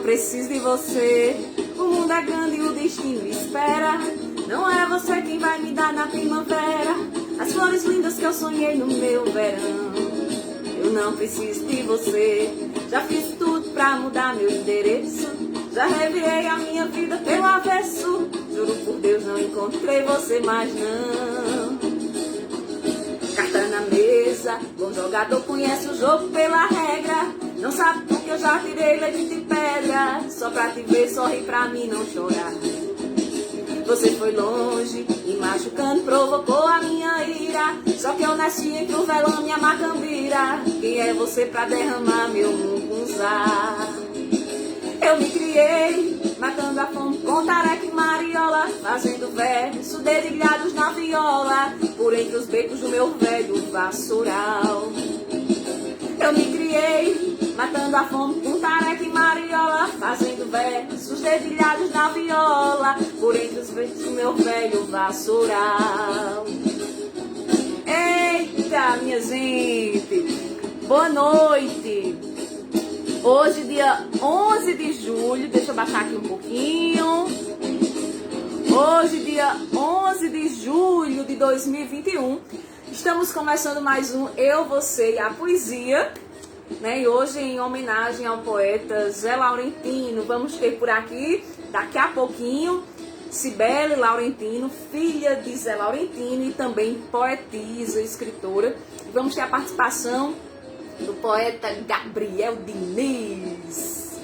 preciso de você. O mundo é grande e o destino espera. Não é você quem vai me dar na primavera as flores lindas que eu sonhei no meu verão. Eu não preciso de você. Já fiz tudo pra mudar meu endereço. Já revirei a minha vida pelo avesso. Juro por Deus, não encontrei você mais não. Carta na mesa, bom jogador conhece o jogo pela regra. Não sabe porque eu já tirei leite de pedra. Só pra te ver, sorrir pra mim, não chorar. Você foi longe e machucando provocou a minha ira. Só que eu nasci entre o velame e a macambira. Quem é você pra derramar meu mungunzá? Eu me criei, matando a fome com tareca e mariola, fazendo versos dedilhados na viola, por entre os becos do meu velho vassoural. Eu me criei, matando a fome com tareca e mariola, fazendo versos dedilhados na viola, por entre os becos do meu velho vassoural. Eita, minha gente, boa noite. Hoje, dia 11 de julho, deixa eu baixar aqui um pouquinho. Hoje, dia 11 de julho de 2021, estamos começando mais um Eu, Você e a Poesia, né? E hoje, em homenagem ao poeta Zé Laurentino, vamos ter por aqui, daqui a pouquinho, Cibele Laurentino, filha de Zé Laurentino e também poetisa, escritora. Vamos ter a participação do poeta Gabriel Diniz.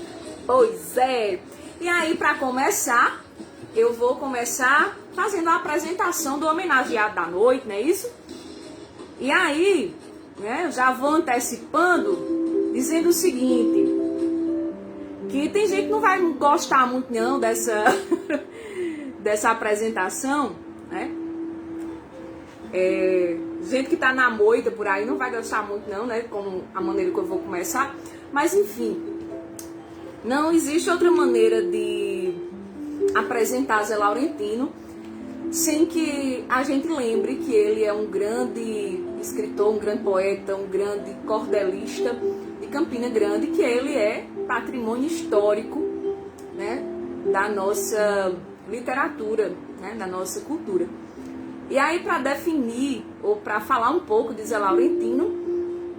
Pois é. E aí, para começar, eu vou começar fazendo a apresentação do homenageado da noite, não é isso? E aí, né, eu já vou antecipando, dizendo o seguinte, que tem gente que não vai gostar muito não dessa, dessa apresentação, né? Gente que tá na moita por aí não vai gostar muito não, né, como a maneira que eu vou começar, mas enfim, não existe outra maneira de apresentar Zé Laurentino sem que a gente lembre que ele é um grande escritor, um grande poeta, um grande cordelista de Campina Grande, que ele é patrimônio histórico, né, da nossa literatura, né, da nossa cultura. E aí, para definir, ou para falar um pouco de Zé Laurentino,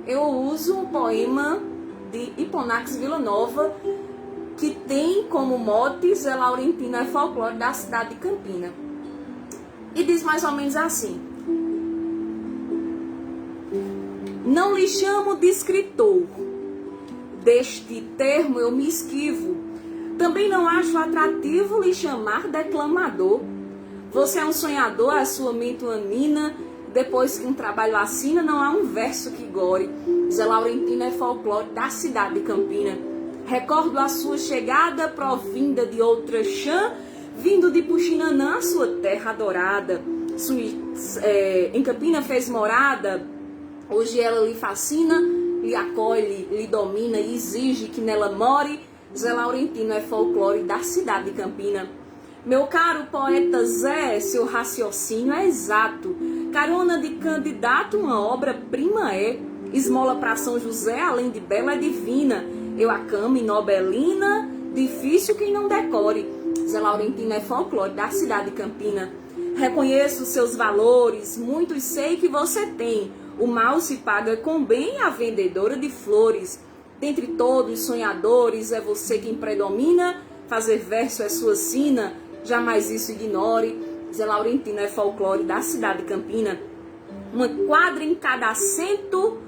eu uso um poema de Hiponax Villanova, que tem como mote Zé Laurentino é folclore da cidade de Campina. E diz mais ou menos assim: não lhe chamo de escritor, deste termo eu me esquivo. Também não acho atrativo lhe chamar declamador. Você é um sonhador, a sua mente uma mina. Depois que um trabalho assina, não há um verso que gore. Zé Laurentino é folclore da cidade de Campina. Recordo a sua chegada, provinda de outra chã, vindo de Puxinanã, a sua terra adorada. Em Campina fez morada, hoje ela lhe fascina, lhe acolhe, lhe domina e exige que nela more. Zé Laurentino é folclore da cidade de Campina. Meu caro poeta Zé, seu raciocínio é exato. Carona de candidato, uma obra-prima é. Esmola para São José, além de bela, é divina. Eu acamo e nobelina, difícil quem não decore. Zé Laurentino é folclore da cidade de Campina. Reconheço seus valores, muitos sei que você tem. O mal se paga com bem, a vendedora de flores. Dentre todos os sonhadores, é você quem predomina. Fazer verso é sua sina, jamais isso ignore. Zé Laurentino é folclore da cidade de Campina. Uma quadra em cada acento,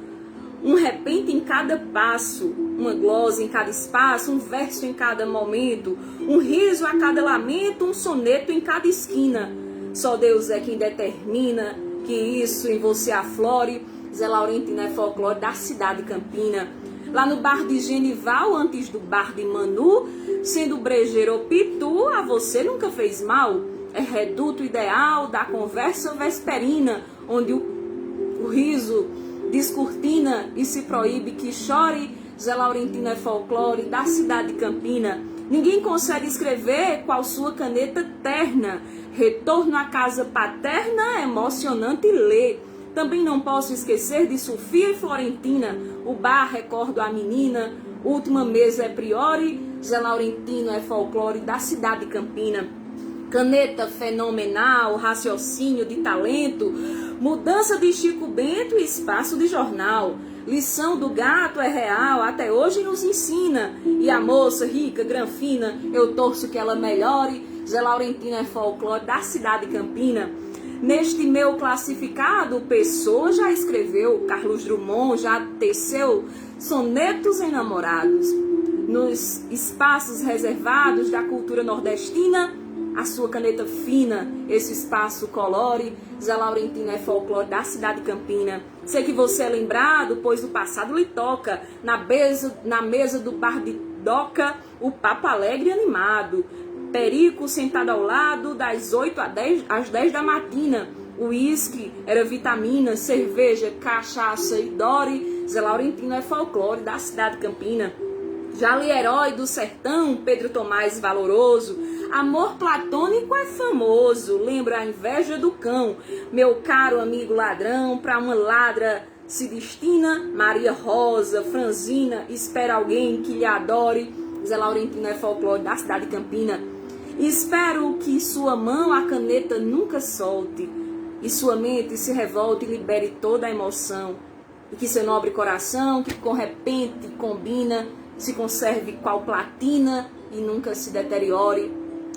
um repente em cada passo, uma glosa em cada espaço, um verso em cada momento, um riso a cada lamento, um soneto em cada esquina. Só Deus é quem determina que isso em você aflore. Zé Laurentino é folclore da cidade de Campina. Lá no bar de Genival, antes do bar de Manu, sendo brejeiro ou pitu, a você nunca fez mal. É reduto ideal da conversa vesperina, onde o riso descortina e se proíbe que chore. Zé Laurentino é folclore da cidade de Campina. Ninguém consegue escrever qual sua caneta terna. Retorno à casa paterna, emocionante ler. Também não posso esquecer de Sofia e Florentina. O bar recordo a menina. Última mesa é priori. Zé Laurentino é folclore da cidade de Campina. Caneta fenomenal, raciocínio de talento, mudança de Chico Bento e espaço de jornal. Lição do gato é real, até hoje nos ensina. E a moça rica, granfina, eu torço que ela melhore. Zé Laurentino é folclore da cidade de Campina. Neste meu classificado, Pessoa já escreveu, Carlos Drummond já teceu sonetos enamorados. Nos espaços reservados da cultura nordestina, a sua caneta fina, esse espaço colore. Zé Laurentino é folclore da cidade de Campina. Sei que você é lembrado, pois o passado lhe toca. Na mesa do bar de Doca, o papo alegre e animado. Perico sentado ao lado, das 8 às 10 da matina. Uísque era vitamina, cerveja, cachaça e dore. Zé Laurentino é folclore da cidade de Campina. Já li Herói do Sertão, Pedro Tomás Valoroso. Amor platônico é famoso, lembra a inveja do cão. Meu caro amigo ladrão, pra uma ladra se destina. Maria Rosa, Franzina, espera alguém que lhe adore. Zé Laurentino é folclore da cidade de Campina. Espero que sua mão a caneta nunca solte, e sua mente se revolte e libere toda a emoção. E que seu nobre coração, que com repente combina, se conserve qual platina e nunca se deteriore.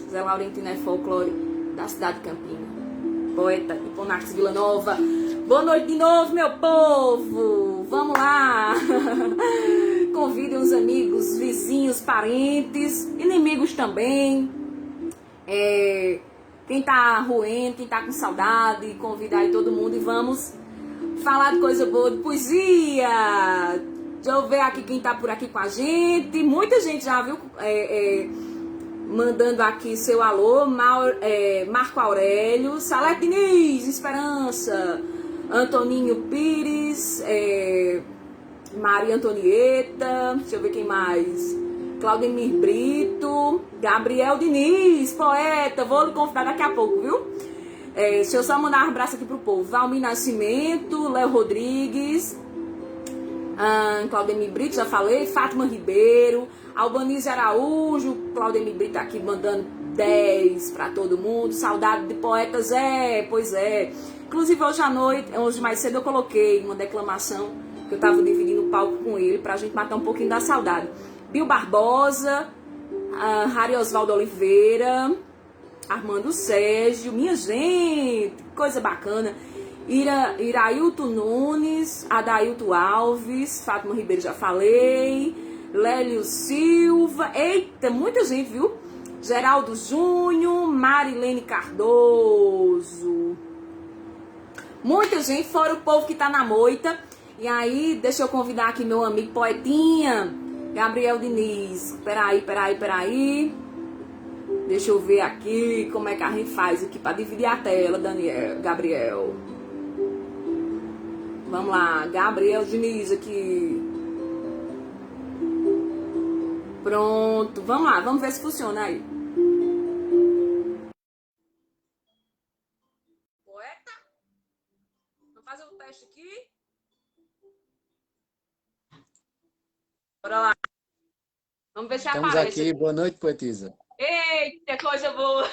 Zé Laurentino é folclore da cidade de Campina. Poeta Hiponartes Vila Nova. Boa noite de novo, meu povo. Vamos lá. Convidem os amigos, vizinhos, parentes, inimigos também. Quem tá ruim, quem tá com saudade, convida aí todo mundo e vamos falar de coisa boa, de poesia. Deixa eu ver aqui quem tá por aqui com a gente. Muita gente já viu mandando aqui seu alô. Marco Aurélio, Salete Diniz, Esperança, Antoninho Pires, Maria Antonieta, deixa eu ver quem mais. Claudemir Brito, Gabriel Diniz, poeta, vou lhe convidar daqui a pouco, viu? Deixa eu só mandar um abraço aqui pro povo. Valmir Nascimento, Léo Rodrigues, Claudemir Brito, já falei, Fátima Ribeiro, Albanise Araújo, Claudemir Brito aqui mandando 10 para todo mundo, saudade de poetas, pois é. Inclusive hoje mais cedo eu coloquei uma declamação que eu tava dividindo o palco com ele pra gente matar um pouquinho da saudade. Bill Barbosa, Harry Osvaldo Oliveira, Armando Sérgio, minha gente, coisa bacana. Irailton Nunes, Adailton Alves, Fátima Ribeiro já falei, Lélio Silva, eita, muita gente, viu? Geraldo Júnior, Marilene Cardoso, muita gente, fora o povo que tá na moita. E aí, deixa eu convidar aqui meu amigo poetinha, Gabriel Diniz. Peraí. Deixa eu ver aqui como é que a gente faz aqui para dividir a tela, Gabriel. Vamos lá, Gabriel Diniz aqui. Pronto, vamos lá, vamos ver se funciona aí. Poeta? Vamos fazer um teste aqui. Bora lá. Vamos ver se Estamos aparece. Estamos aqui. Boa noite, poetisa. Eita, coisa boa.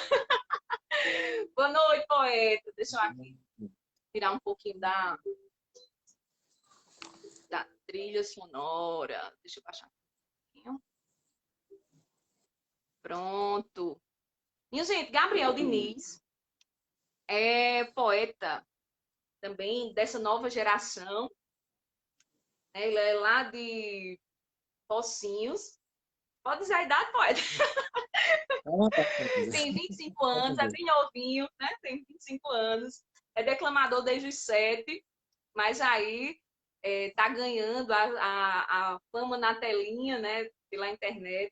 Boa noite, poeta. Deixa eu aqui tirar um pouquinho da trilha sonora. Deixa eu baixar um pouquinho. Pronto. Minha gente, Gabriel Diniz é poeta também dessa nova geração. Ele é lá de Pocinhos. Pode dizer a idade, poeta. Tem 25 anos, é bem novinho, né? Tem 25 anos. É declamador desde os 7, mas aí tá ganhando a fama na telinha, né? Pela internet.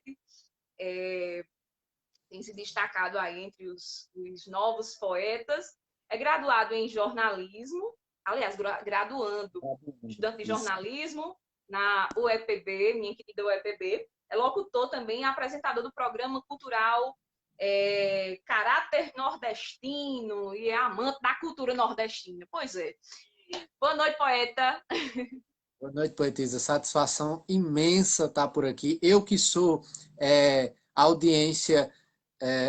Tem se destacado aí entre os novos poetas. É graduado em jornalismo, aliás, graduando, estudante de jornalismo na UEPB, minha querida UEPB. É locutor também, apresentador do programa cultural Caráter Nordestino e é amante da cultura nordestina. Pois é. Boa noite, poeta. Boa noite, poetisa. Satisfação imensa estar por aqui. Eu que sou audiência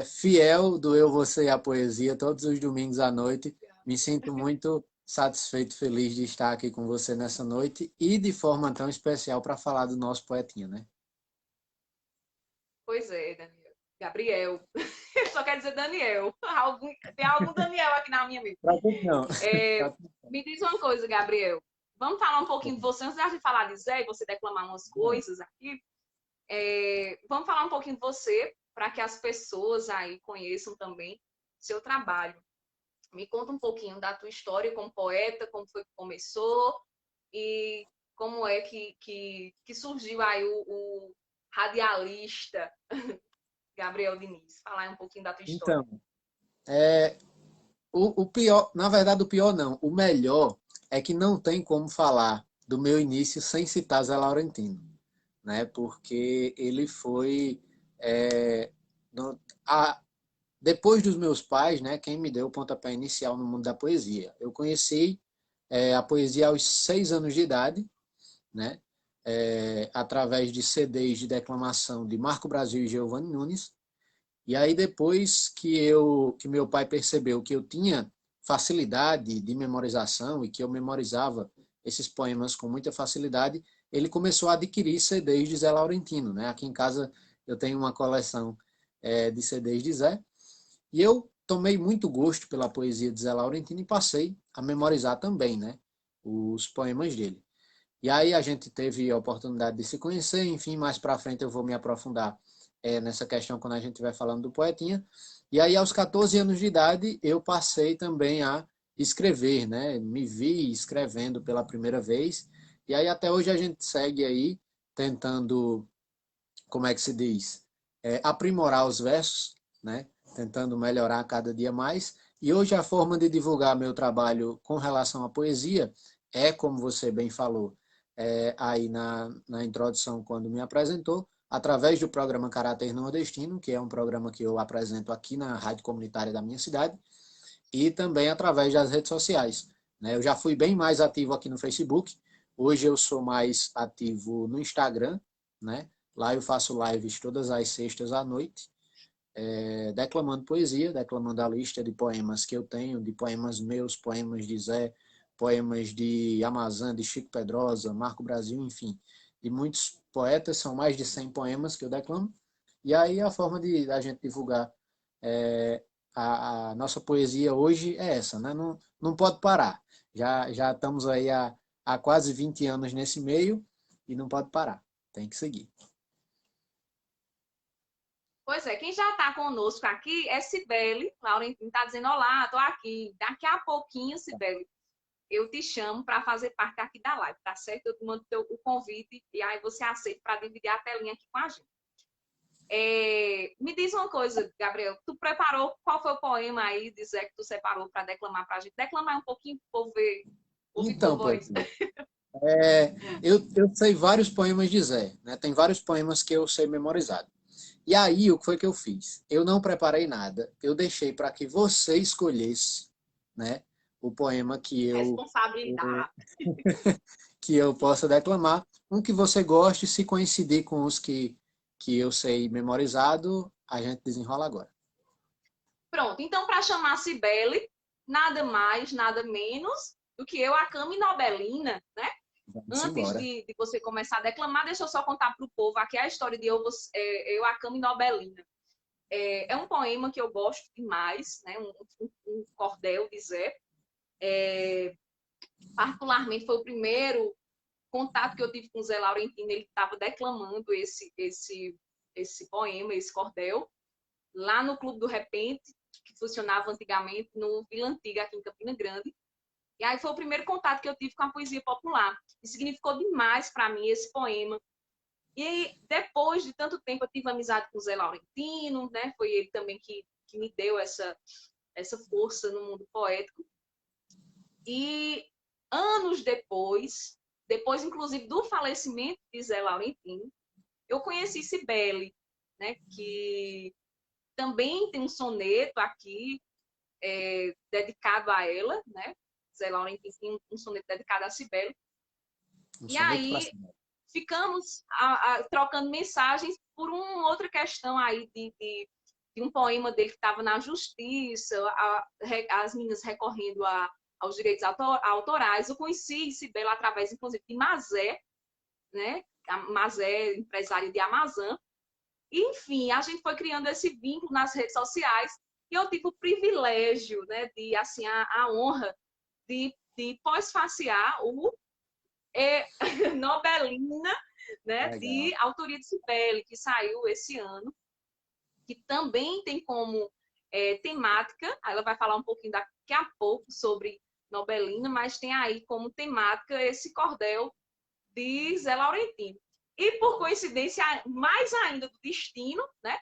fiel do Eu, Você e a Poesia, todos os domingos à noite. Me sinto muito satisfeito, feliz de estar aqui com você nessa noite e de forma tão especial para falar do nosso poetinha, né? Pois é, Daniel. Gabriel. Eu só quero dizer Daniel. Tem algum Daniel aqui na minha mente. Pra gente não. É, me diz uma coisa, Gabriel. Vamos falar um pouquinho de você, antes de falar de Zé e você declamar umas coisas aqui. Vamos falar um pouquinho de você, para que as pessoas aí conheçam também seu trabalho. Me conta um pouquinho da tua história como poeta, como foi que começou e como é que surgiu aí o radialista Gabriel Diniz. Falar um pouquinho da tua história. Então, é, o pior, na verdade, o pior não, o melhor é que não tem como falar do meu início sem citar Zé Laurentino, né? Porque ele foi é, no- a- depois dos meus pais, né? Quem me deu o pontapé inicial no mundo da poesia. Eu conheci a poesia aos 6 anos de idade, né? Através de CDs de declamação de Marco Brasil e Giovanni Nunes. E aí depois que meu pai percebeu que eu tinha facilidade de memorização e que eu memorizava esses poemas com muita facilidade, ele começou a adquirir CDs de Zé Laurentino, né? Aqui em casa eu tenho uma coleção de CDs de Zé e eu tomei muito gosto pela poesia de Zé Laurentino e passei a memorizar também, né? Os poemas dele. E aí a gente teve a oportunidade de se conhecer, enfim, mais para frente eu vou me aprofundar nessa questão quando a gente estiver falando do poetinha. E aí aos 14 anos de idade eu passei também a escrever, né? Me vi escrevendo pela primeira vez. E aí até hoje a gente segue aí tentando, como é que se diz? Aprimorar os versos, né? Tentando melhorar cada dia mais. E hoje a forma de divulgar meu trabalho com relação à poesia é, como você bem falou, aí na introdução, quando me apresentou, através do programa Caráter Nordestino, que é um programa que eu apresento aqui na rádio comunitária da minha cidade, e também através das redes sociais. Né? Eu já fui bem mais ativo aqui no Facebook, hoje eu sou mais ativo no Instagram, né? Lá eu faço lives todas as sextas à noite, declamando poesia, declamando a lista de poemas que eu tenho, de poemas meus, poemas de Zé, poemas de Amazã, de Chico Pedrosa, Marco Brasil, enfim, de muitos poetas, são mais de 100 poemas que eu declamo. E aí a forma de a gente divulgar é, a nossa poesia hoje é essa, né? Não, não pode parar. Já estamos aí há quase 20 anos nesse meio e não pode parar. Tem que seguir. Pois é, quem já está conosco aqui é Cibele. Laurentino está dizendo: Olá, estou aqui. Daqui a pouquinho, Cibele, eu te chamo para fazer parte aqui da live, tá certo? Eu te mando o convite e aí você aceita para dividir a telinha aqui com a gente. Me diz uma coisa, Gabriel, tu preparou, qual foi o poema aí, dizer que tu separou para declamar para a gente? Declamar um pouquinho para o povo ver, ouvir tua Então, voz. poesia. Eu sei vários poemas de Zé, né? Tem vários poemas que eu sei memorizado. E aí, o que foi que eu fiz? Eu não preparei nada, eu deixei para que você escolhesse, né, o poema Responsabilidade. que eu possa declamar, um que você goste, se coincidir com os que eu sei memorizado, a gente desenrola agora. Pronto, então para chamar a Cibele, nada mais, nada menos do que eu, a Cami Nobelina, né? Vamos Antes embora. de você começar a declamar, deixa eu só contar para o povo aqui a história de eu a Cami Nobelina. É um poema que eu gosto demais, né? Um cordel de Zé. Particularmente foi o primeiro contato que eu tive com o Zé Laurentino, ele estava declamando esse poema, esse cordel, lá no Clube do Repente, que funcionava antigamente no Vila Antiga, aqui em Campina Grande. E aí foi o primeiro contato que eu tive com a poesia popular. E significou demais para mim esse poema. E depois de tanto tempo eu tive amizade com o Zé Laurentino, né? Foi ele também que me deu essa força no mundo poético. E anos depois inclusive do falecimento de Zé Laurentino, eu conheci Cibele, né? Que também tem um soneto aqui dedicado a ela, né? Zé Laurentino tem um soneto dedicado a Cibele. Um E soneto para aí Cibele. ficamos trocando mensagens por uma outra questão aí de um poema dele que estava na justiça, as meninas recorrendo aos direitos autorais. Eu conheci Cibele através, inclusive, de Mazé, né? A Mazé, empresária de Amazã. E, enfim, a gente foi criando esse vínculo nas redes sociais e eu tive o privilégio, né, de, assim, a honra de pós-facear o Nobelina, né, Legal. de autoria de Cibele, que saiu esse ano, que também tem como temática, ela vai falar um pouquinho daqui a pouco sobre Nobelina, mas tem aí como temática esse cordel de Zé Laurentino. E por coincidência, mais ainda do destino, né?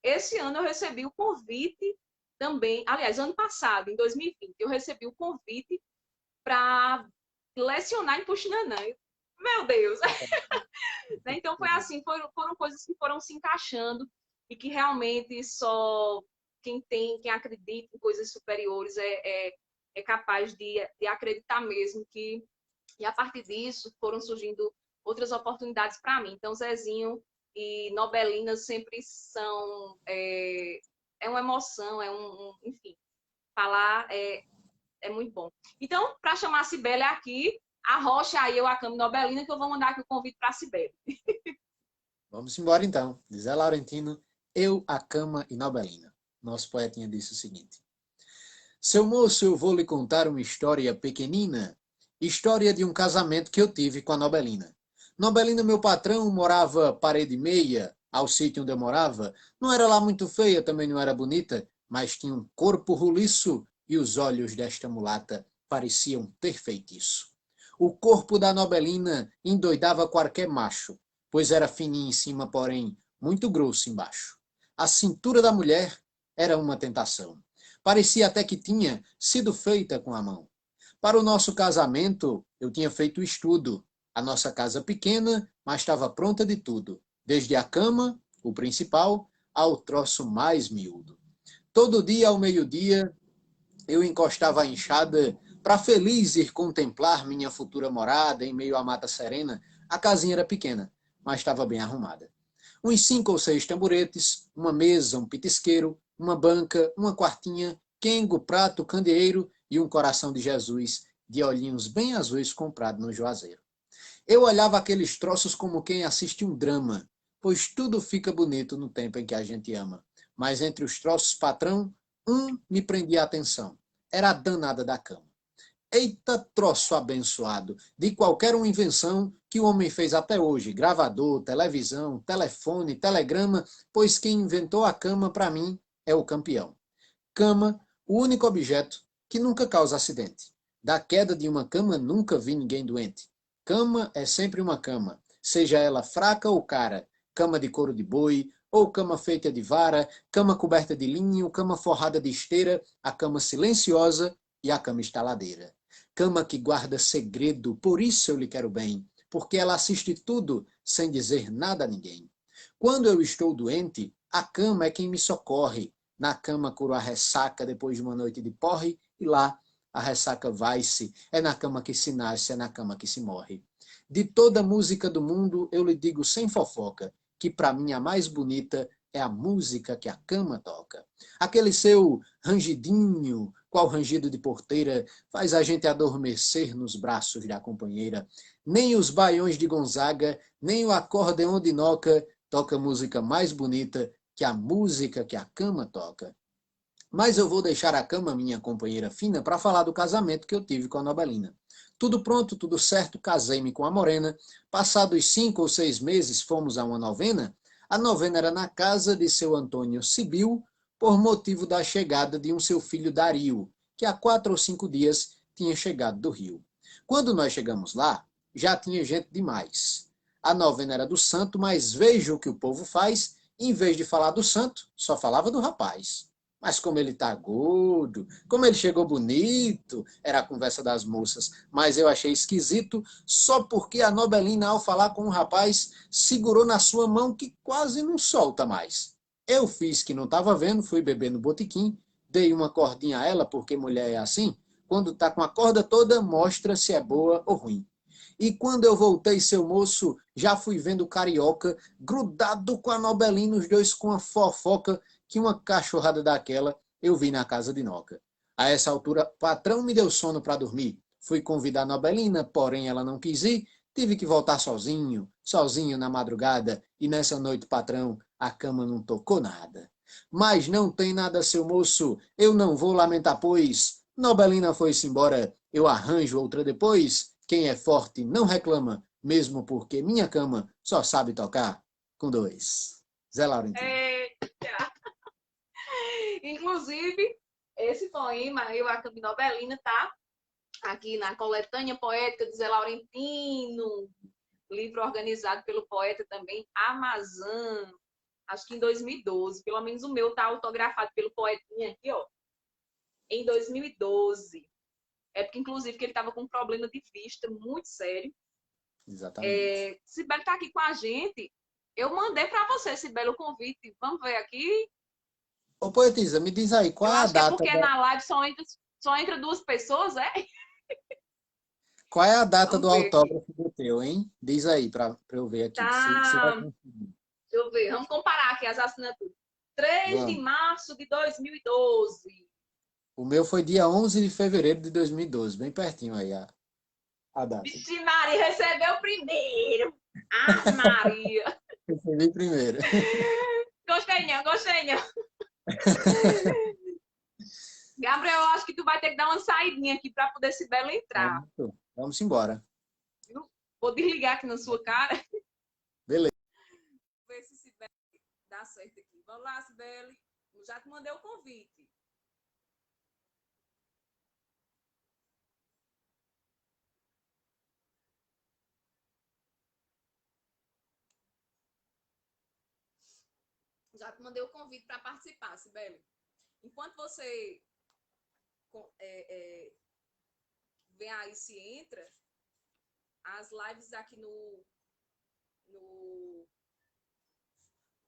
Esse ano eu recebi o convite também, aliás, ano passado, em 2020, eu recebi o convite para lecionar em Puxinanã. Meu Deus! Então foi assim, foram coisas que foram se encaixando e que realmente só quem acredita em coisas superiores é capaz de acreditar mesmo que e a partir disso foram surgindo outras oportunidades para mim. Então Zezinho e Nobelina sempre são uma emoção, enfim, falar é muito bom. Então, para chamar a Cibele aqui, a Rocha, aí eu, a Cama Nobelina, que eu vou mandar aqui o convite para a Cibele. Vamos embora então. De Zé Laurentino, eu, a cama e Nobelina. Nosso poetinha disse o seguinte: Seu moço, eu vou lhe contar uma história pequenina, história de um casamento que eu tive com a Nobelina. Nobelina, meu patrão, morava parede e meia, ao sítio onde eu morava. Não era lá muito feia, também não era bonita, mas tinha um corpo roliço e os olhos desta mulata pareciam perfeitiço. O corpo da Nobelina endoidava qualquer macho, pois era fininho em cima, porém muito grosso embaixo. A cintura da mulher era uma tentação. Parecia até que tinha sido feita com a mão. Para o nosso casamento, eu tinha feito o estudo. A nossa casa pequena, mas estava pronta de tudo, desde a cama, o principal, ao troço mais miúdo. Todo dia ao meio-dia, eu encostava a enxada para feliz ir contemplar minha futura morada em meio à mata serena. A casinha era pequena, mas estava bem arrumada. Uns 5 ou 6 tamboretes, uma mesa, um pitisqueiro, uma banca, uma quartinha, quengo, prato, candeeiro e um coração de Jesus de olhinhos bem azuis comprado no Juazeiro. Eu olhava aqueles troços como quem assiste um drama, pois tudo fica bonito no tempo em que a gente ama. Mas entre os troços, patrão, um me prendia a atenção. Era a danada da cama. Eita troço abençoado, de qualquer uma invenção que o homem fez até hoje, gravador, televisão, telefone, telegrama, pois quem inventou a cama, para mim, é o campeão. Cama, o único objeto que nunca causa acidente. Da queda de uma cama, nunca vi ninguém doente. Cama é sempre uma cama, seja ela fraca ou cara, cama de couro de boi, ou cama feita de vara, cama coberta de linho, cama forrada de esteira, a cama silenciosa e a cama estaladeira. Cama que guarda segredo, por isso eu lhe quero bem, porque ela assiste tudo sem dizer nada a ninguém. Quando eu estou doente, a cama é quem me socorre. Na cama curo a ressaca depois de uma noite de porre, e lá a ressaca vai-se. É na cama que se nasce, é na cama que se morre. De toda a música do mundo, eu lhe digo sem fofoca, que para mim a mais bonita é a música que a cama toca. Aquele seu rangidinho, qual rangido de porteira, faz a gente adormecer nos braços da companheira. Nem os baiões de Gonzaga, nem o acordeão de Noca toca música mais bonita que a música que a cama toca. Mas eu vou deixar a cama, minha companheira fina, para falar do casamento que eu tive com a Nobelina. Tudo pronto, tudo certo, casei-me com a morena. Passados 5 ou 6 meses, fomos a uma novena. A novena era na casa de seu Antônio Sibil, por motivo da chegada de um seu filho Dario, que há 4 ou 5 dias tinha chegado do Rio. Quando nós chegamos lá, já tinha gente demais. A novena era do santo, mas veja o que o povo faz, em vez de falar do santo, só falava do rapaz. Mas como ele tá gordo, como ele chegou bonito, era a conversa das moças. Mas eu achei esquisito, só porque a Nobelina, ao falar com o rapaz, segurou na sua mão que quase não solta mais. Eu fiz que não estava vendo, fui beber no botequim, dei uma cordinha a ela, porque mulher é assim, quando tá com a corda toda, mostra se é boa ou ruim. E quando eu voltei, seu moço, já fui vendo o carioca, grudado com a Nobelina, os dois com a fofoca, que uma cachorrada daquela eu vi na casa de Noca. A essa altura, patrão me deu sono para dormir. Fui convidar a Nobelina, porém ela não quis ir. Tive que voltar sozinho, sozinho na madrugada, e nessa noite, patrão, a cama não tocou nada. Mas não tem nada, seu moço, eu não vou lamentar, pois Nobelina foi-se embora, eu arranjo outra depois. Quem é forte não reclama, mesmo porque minha cama só sabe tocar com dois. Zé Laurentino. Eita. Inclusive, esse poema, Eu, a Cami Nobelina, tá aqui na coletânea poética de Zé Laurentino, livro organizado pelo poeta também Amazan, acho que em 2012. Pelo menos o meu tá autografado pelo poetinha aqui, ó, em 2012. É porque, inclusive, que ele estava com um problema de vista muito sério. Exatamente. Sibeli tá aqui com a gente. Eu mandei para você, Sibeli, o convite. Vamos ver aqui. Ô, poetisa, me diz aí, qual Eu é a acho que é data porque da... na live só entra duas pessoas, é? Qual é a data do Vamos ver aqui. autógrafo do teu, hein? Diz aí para eu ver aqui, se vai Tá. conseguir. Deixa eu ver. Vamos comparar aqui as assinaturas. 3 de Vamos. março de 2012. O meu foi dia 11 de fevereiro de 2012, bem pertinho aí a data. Vixe, Maria recebeu primeiro. Ah, Maria. Recebi primeiro. Gostei, não, gostei, não. Gabriel, eu acho que tu vai ter que dar uma saidinha aqui para poder Sibeli entrar. Pronto. Vamos embora. Viu? Vou desligar aqui na sua cara. Beleza. Ver se Sibeli dá certo aqui. Vamos lá, Sibeli. Eu já te mandei o convite. Já te mandei o convite para participar, Sibeli. Enquanto você vem aí se entra, as lives aqui no,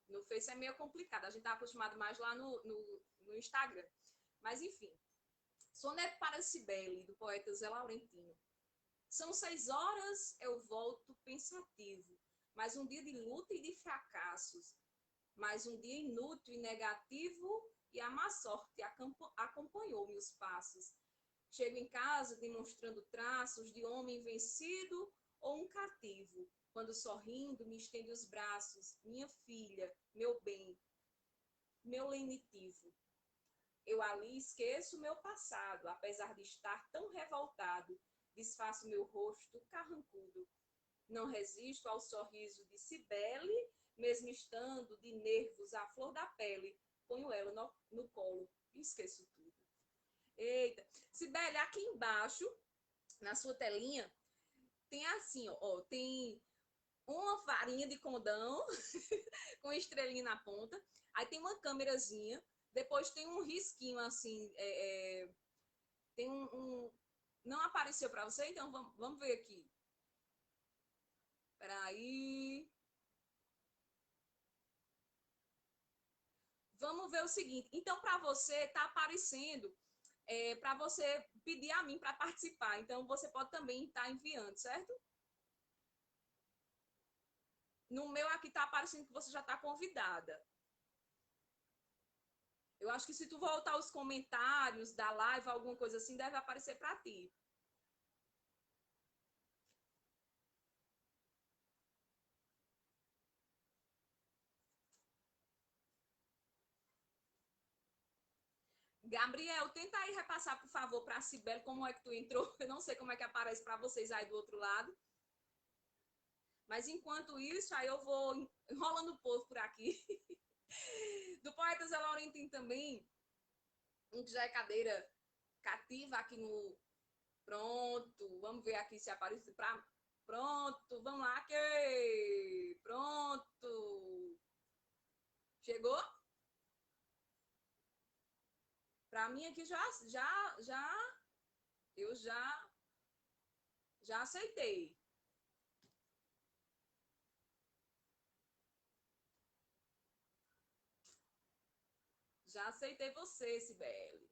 no Face é meio complicado. A gente está acostumado mais lá no Instagram. Mas, enfim. Soneto para Cibele, do poeta Zé Laurentino. São 6 horas, eu volto pensativo. Mais um dia de luta e de fracassos. Mais um dia inútil e negativo, e a má sorte acompanhou meus passos. Chego em casa demonstrando traços de homem vencido ou um cativo, quando sorrindo me estende os braços, minha filha, meu bem, meu lenitivo. Eu ali esqueço meu passado, apesar de estar tão revoltado, desfaço meu rosto carrancudo. Não resisto ao sorriso de Cibele, mesmo estando de nervos à flor da pele, ponho ela no colo e esqueço tudo. Eita, Cibele, aqui embaixo, na sua telinha, tem assim, ó, tem uma farinha de condão com estrelinha na ponta, aí tem uma câmerazinha, depois tem um risquinho assim, tem não apareceu para você, então vamos ver aqui. Peraí. Vamos ver o seguinte. Então, para você, está aparecendo para você pedir a mim para participar. Então, você pode também estar enviando, certo? No meu aqui está aparecendo que você já está convidada. Eu acho que se tu voltar aos comentários da live, alguma coisa assim, deve aparecer para ti. Gabriel, tenta aí repassar, por favor, para a Cibele como é que tu entrou. Eu não sei como é que aparece para vocês aí do outro lado. Mas enquanto isso, aí eu vou enrolando o povo por aqui. Do poeta Zé Laurentino também, um que já é cadeira cativa aqui no... Pronto, vamos ver aqui se aparece para... Pronto, vamos lá, aqui. Pronto. Chegou? Para mim aqui eu já aceitei. Já aceitei você, Cibele.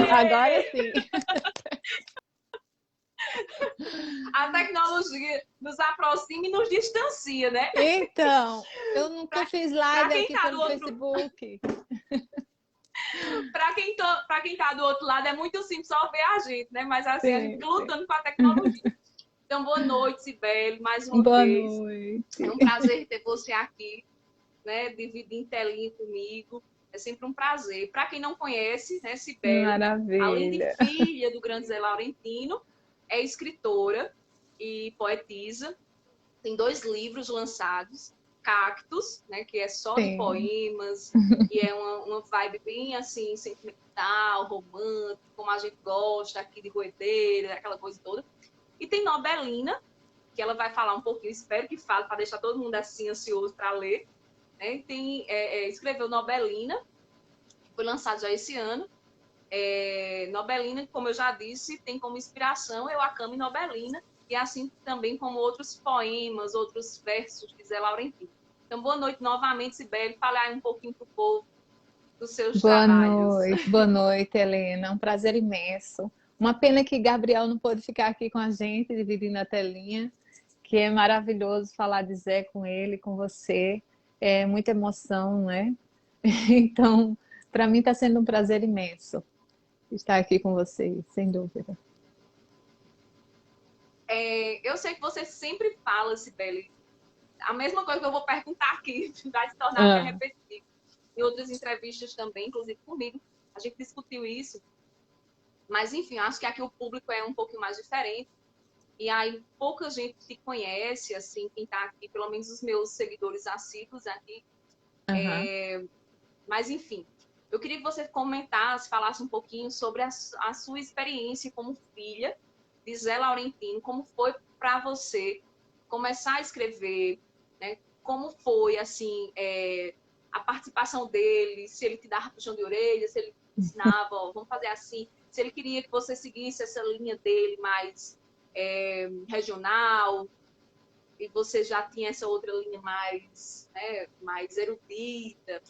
Agora sim. A tecnologia nos aproxima e nos distancia, né? Então, eu nunca fiz Para live quem aqui está do pelo outro, Facebook. para quem tá do outro lado é muito simples só ver a gente, né? Mas assim, a gente Sim, fica sim. lutando com a tecnologia. Então, boa noite, Sibeli, mais uma Boa vez. noite. É um prazer ter você aqui, né? Dividir em telinha comigo. É sempre um prazer. Para quem não conhece, né, Sibeli, além de Maravilha. filha do grande Zé Laurentino, é escritora e poetisa. Tem 2 livros lançados, Cactus, né, que é só de Sim. poemas, e é uma vibe bem assim, sentimental, romântica, como a gente gosta aqui de Roedeira, aquela coisa toda. E tem Nobelina, que ela vai falar um pouquinho, espero que fale, para deixar todo mundo assim ansioso para ler. Né? Escreveu Nobelina, que foi lançado já esse ano. Nobelina, como eu já disse, tem como inspiração Euacama e Nobelina, e assim também como outros poemas, outros versos de Zé Laurentino. Então, boa noite novamente, Sibeli. Fale aí um pouquinho para o povo dos seus trabalhos. Boa noite, Helena. Um prazer imenso. Uma pena que Gabriel não pôde ficar aqui com a gente, dividindo a telinha, que é maravilhoso falar de Zé com ele, com você. É muita emoção, né? Então, para mim está sendo um prazer imenso estar aqui com vocês, sem dúvida. Eu sei que você sempre fala, Sibeli, a mesma coisa que eu vou perguntar aqui, vai se tornar até Ah, repetitivo. Em outras entrevistas também, inclusive comigo, a gente discutiu isso. Mas, enfim, acho que aqui o público é um pouquinho mais diferente. E aí pouca gente te conhece, assim, quem está aqui, pelo menos os meus seguidores assíduos aqui. aham. Mas, enfim, eu queria que você comentasse, falasse um pouquinho sobre a sua experiência como filha de Zé Laurentino, como foi para você começar a escrever, né? Como foi, assim, a participação dele, se ele te dava puxão de orelha, se ele ensinava, ó, vamos fazer assim, se ele queria que você seguisse essa linha dele mais regional, e você já tinha essa outra linha mais, né, mais erudita.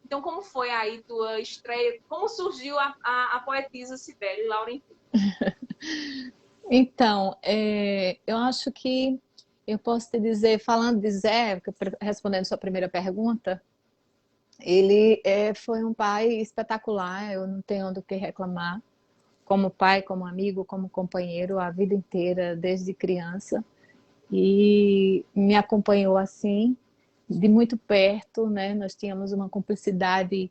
Então, como foi aí tua estreia? Como surgiu a poetisa Sibeli Laurentino? Então, eu acho que eu posso te dizer, falando de Zé, respondendo sua primeira pergunta, ele foi um pai espetacular, eu não tenho do que reclamar, como pai, como amigo, como companheiro, a vida inteira, desde criança, e me acompanhou assim, de muito perto, né? Nós tínhamos uma cumplicidade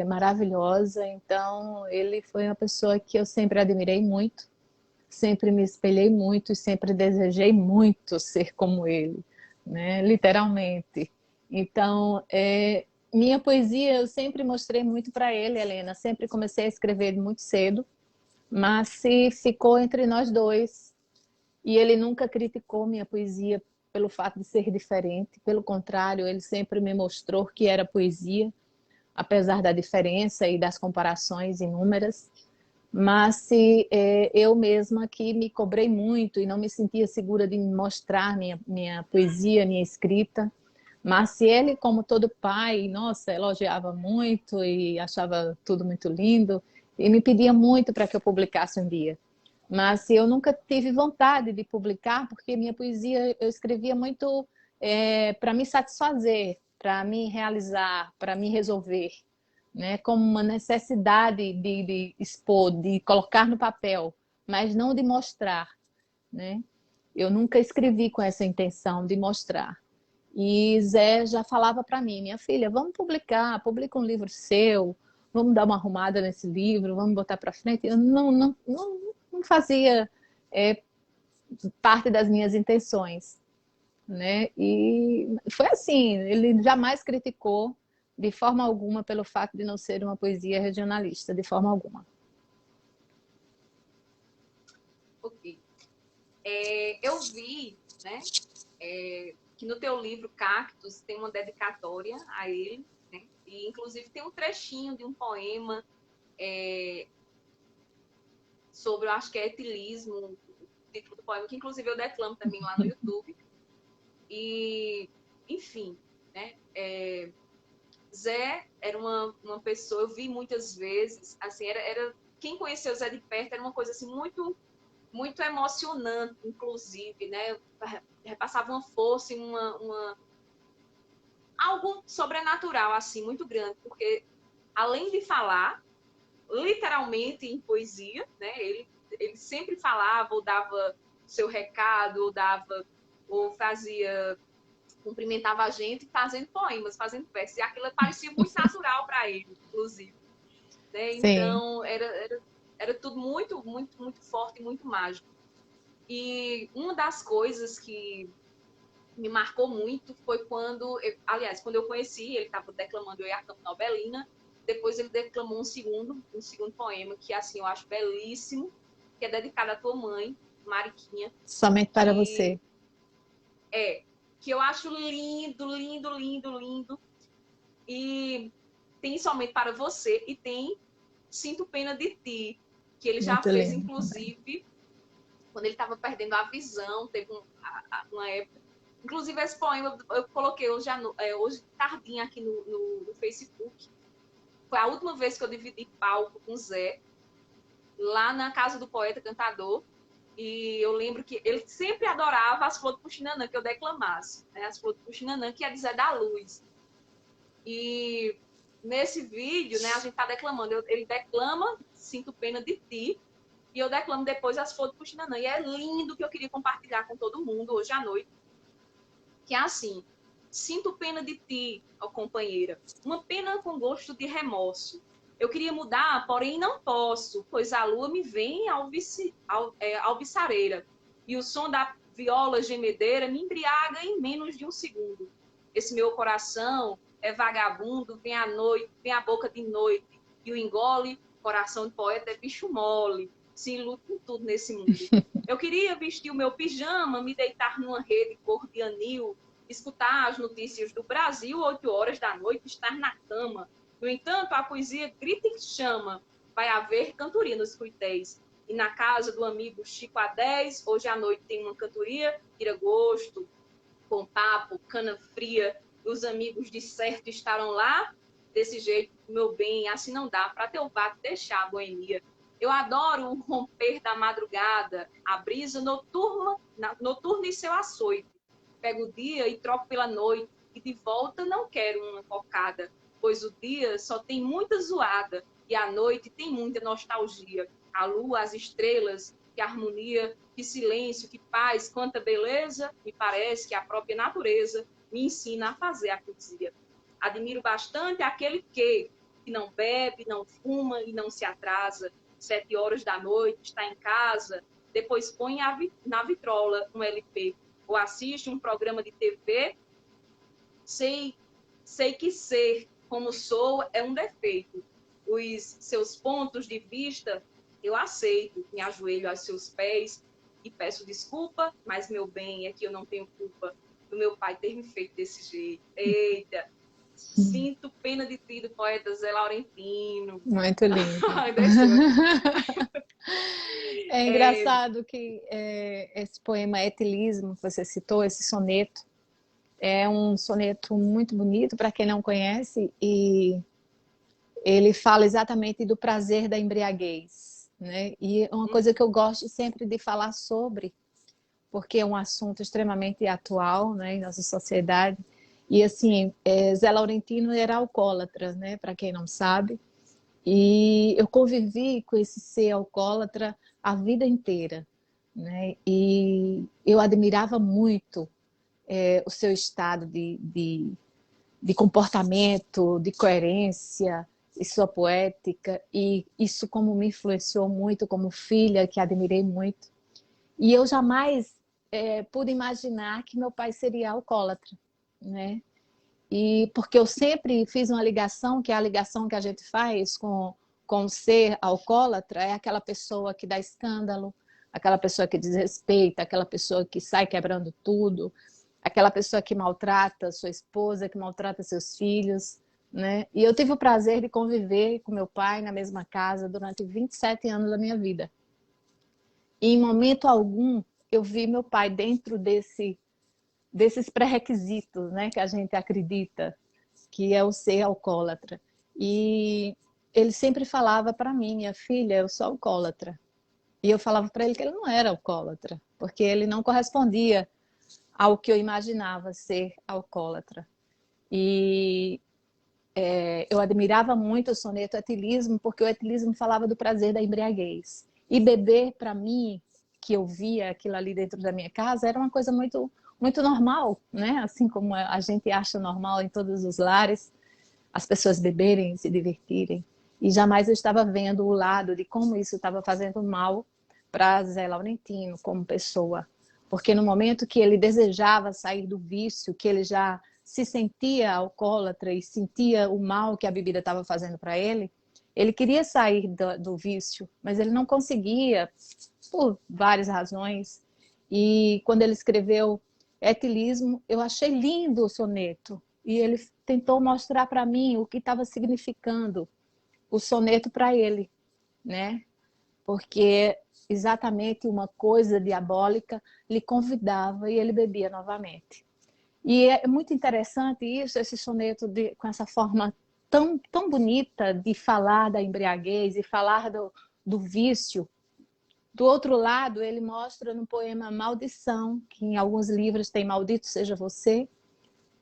maravilhosa, então ele foi uma pessoa que eu sempre admirei muito, sempre me espelhei muito e sempre desejei muito ser como ele, né? Literalmente. Então, minha poesia eu sempre mostrei muito para ele, Helena. Sempre comecei a escrever muito cedo, mas se ficou entre nós dois. E ele nunca criticou minha poesia pelo fato de ser diferente. Pelo contrário, ele sempre me mostrou que era poesia, apesar da diferença e das comparações inúmeras. Mas se eu mesma que me cobrei muito e não me sentia segura de mostrar minha poesia, minha escrita, mas se ele, como todo pai, nossa, elogiava muito e achava tudo muito lindo e me pedia muito para que eu publicasse um dia. Mas eu nunca tive vontade de publicar, porque minha poesia eu escrevia muito para me satisfazer, para me realizar, para me resolver, né? Como uma necessidade de expor, de colocar no papel, mas não de mostrar, né? Eu nunca escrevi com essa intenção de mostrar. E Zé já falava para mim, minha filha, vamos publicar, publica um livro seu, vamos dar uma arrumada nesse livro, vamos botar para frente. Eu não fazia é, parte das minhas intenções, né? E foi assim, ele jamais criticou de forma alguma pelo fato de não ser uma poesia regionalista, de forma alguma. Ok. Eu vi, né, que no teu livro Cactus tem uma dedicatória a ele, né? E inclusive tem um trechinho de um poema sobre, eu acho que é etilismo, o título do poema, que inclusive eu declamo também lá no YouTube. E, enfim, né? Zé era uma pessoa, eu vi muitas vezes, assim, quem conheceu o Zé de perto era uma coisa assim muito, muito emocionante, inclusive, né? Repassava uma força e algo sobrenatural, assim, muito grande, porque além de falar, literalmente em poesia, né? Ele sempre falava, ou dava seu recado, ou fazia, cumprimentava a gente fazendo poemas, fazendo versos, e aquilo parecia muito natural para ele, inclusive. Né? Sim. Então, era tudo muito, muito, muito forte e muito mágico. E uma das coisas que me marcou muito foi quando eu conheci, ele estava declamando Eu e a Campo Nobelina, depois ele declamou um segundo poema, que assim, eu acho belíssimo, que é dedicado à tua mãe, Mariquinha, Somente para que você. é, que eu acho lindo, lindo, lindo, lindo, e tem Somente para Você, e tem Sinto Pena de Ti, que ele já Muito fez, lindo também. inclusive, quando ele estava perdendo a visão, teve uma época. Inclusive, esse poema eu coloquei hoje tardinha aqui no Facebook. Foi a última vez que eu dividi palco com o Zé, lá na Casa do Poeta Cantador. E eu lembro que ele sempre adorava as Flores do Puxinanã, que eu declamasse. Né? As Flores do Puxinanã, que é de Zé da Luz. E nesse vídeo, né, a gente tá declamando. Ele declama Sinto Pena de Ti, e eu declamo depois as Flores do Puxinanã. E é lindo, que eu queria compartilhar com todo mundo hoje à noite, que é assim: sinto pena de ti, ó companheira, uma pena com gosto de remorso. Eu queria mudar, porém não posso, pois a lua me vem alviçareira, e o som da viola gemedeira me embriaga em menos de um segundo. Esse meu coração é vagabundo, vem à noite, vem à boca de noite, e o engole, coração de poeta é bicho mole, se ilude com tudo nesse mundo. Eu queria vestir o meu pijama, me deitar numa rede cor de anil, escutar as notícias do Brasil, 8 horas da noite, estar na cama. No entanto, a poesia grita e chama. Vai haver cantoria nos cuitéis. E na casa do amigo Chico A10, hoje à noite tem uma cantoria, tira gosto, com papo, cana fria. Os amigos de certo estarão lá. Desse jeito, meu bem, assim não dá. Para teu vato deixar a boemia. Eu adoro o romper da madrugada, a brisa noturna e seu açoite. Pego o dia e troco pela noite, e de volta não quero uma cocada, pois o dia só tem muita zoada, e a noite tem muita nostalgia. A lua, as estrelas, que harmonia, que silêncio, que paz, quanta beleza, me parece que a própria natureza me ensina a fazer a poesia. Admiro bastante aquele que não bebe, não fuma e não se atrasa, 7 horas da noite, está em casa, depois põe na vitrola um LP, ou assiste um programa de TV, sei que ser como sou é um defeito. Os seus pontos de vista eu aceito, me ajoelho aos seus pés e peço desculpa, mas, meu bem, é que eu não tenho culpa do meu pai ter me feito desse jeito. Eita! Sinto pena de ti, do poeta Zé Laurentino. Muito lindo. Ai, desceu aqui. É engraçado que esse poema Etilismo, que você citou, esse soneto, é um soneto muito bonito para quem não conhece, e ele fala exatamente do prazer da embriaguez, né? E é uma coisa que eu gosto sempre de falar sobre, porque é um assunto extremamente atual, né, em nossa sociedade. E assim, Zé Laurentino era alcoólatra, né, para quem não sabe, e eu convivi com esse ser alcoólatra a vida inteira, né? E eu admirava muito o seu estado de comportamento, de coerência e sua poética, e isso como me influenciou muito como filha, que admirei muito. E eu jamais pude imaginar que meu pai seria alcoólatra, né? E porque eu sempre fiz uma ligação, que é a ligação que a gente faz com ser alcoólatra, é aquela pessoa que dá escândalo, aquela pessoa que desrespeita, aquela pessoa que sai quebrando tudo, aquela pessoa que maltrata sua esposa, que maltrata seus filhos, né? E eu tive o prazer de conviver com meu pai na mesma casa durante 27 anos da minha vida. E em momento algum eu vi meu pai dentro desses pré-requisitos, né, que a gente acredita que é o ser alcoólatra. E ele sempre falava para mim, minha filha, eu sou alcoólatra. E eu falava para ele que ele não era alcoólatra, porque ele não correspondia ao que eu imaginava ser alcoólatra. E eu admirava muito o soneto Etilismo, porque o etilismo falava do prazer da embriaguez. E beber, para mim, que eu via aquilo ali dentro da minha casa, era uma coisa muito, muito normal, né? Assim como a gente acha normal em todos os lares, as pessoas beberem, se divertirem. E jamais eu estava vendo o lado de como isso estava fazendo mal para Zé Laurentino como pessoa. Porque no momento que ele desejava sair do vício, que ele já se sentia alcoólatra e sentia o mal que a bebida estava fazendo para ele, ele queria sair do vício, mas ele não conseguia, por várias razões. E quando ele escreveu Etilismo, eu achei lindo o soneto. E ele tentou mostrar para mim o que estava significando o soneto para ele, né? Porque exatamente uma coisa diabólica lhe convidava e ele bebia novamente. E é muito interessante isso, esse soneto com essa forma tão, tão bonita de falar da embriaguez e falar do vício. Do outro lado, ele mostra no poema Maldição, que em alguns livros tem Maldito Seja Você,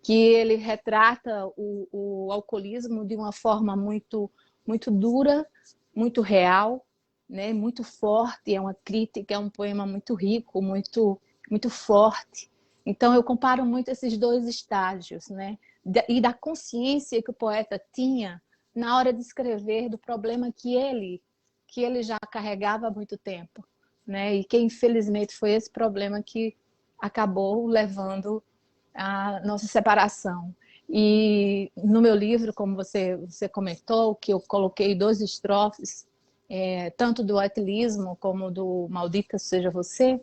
que ele retrata o alcoolismo de uma forma muito, muito dura, muito real, né? Muito forte, é uma crítica, é um poema muito rico, muito, muito forte. Então eu comparo muito esses dois estágios, né? E da consciência que o poeta tinha na hora de escrever do problema que ele já carregava há muito tempo, né? E que infelizmente foi esse problema que acabou levando a nossa separação. E no meu livro, como você comentou, que eu coloquei 2 estrofes, tanto do etilismo como do Maldita Seja Você,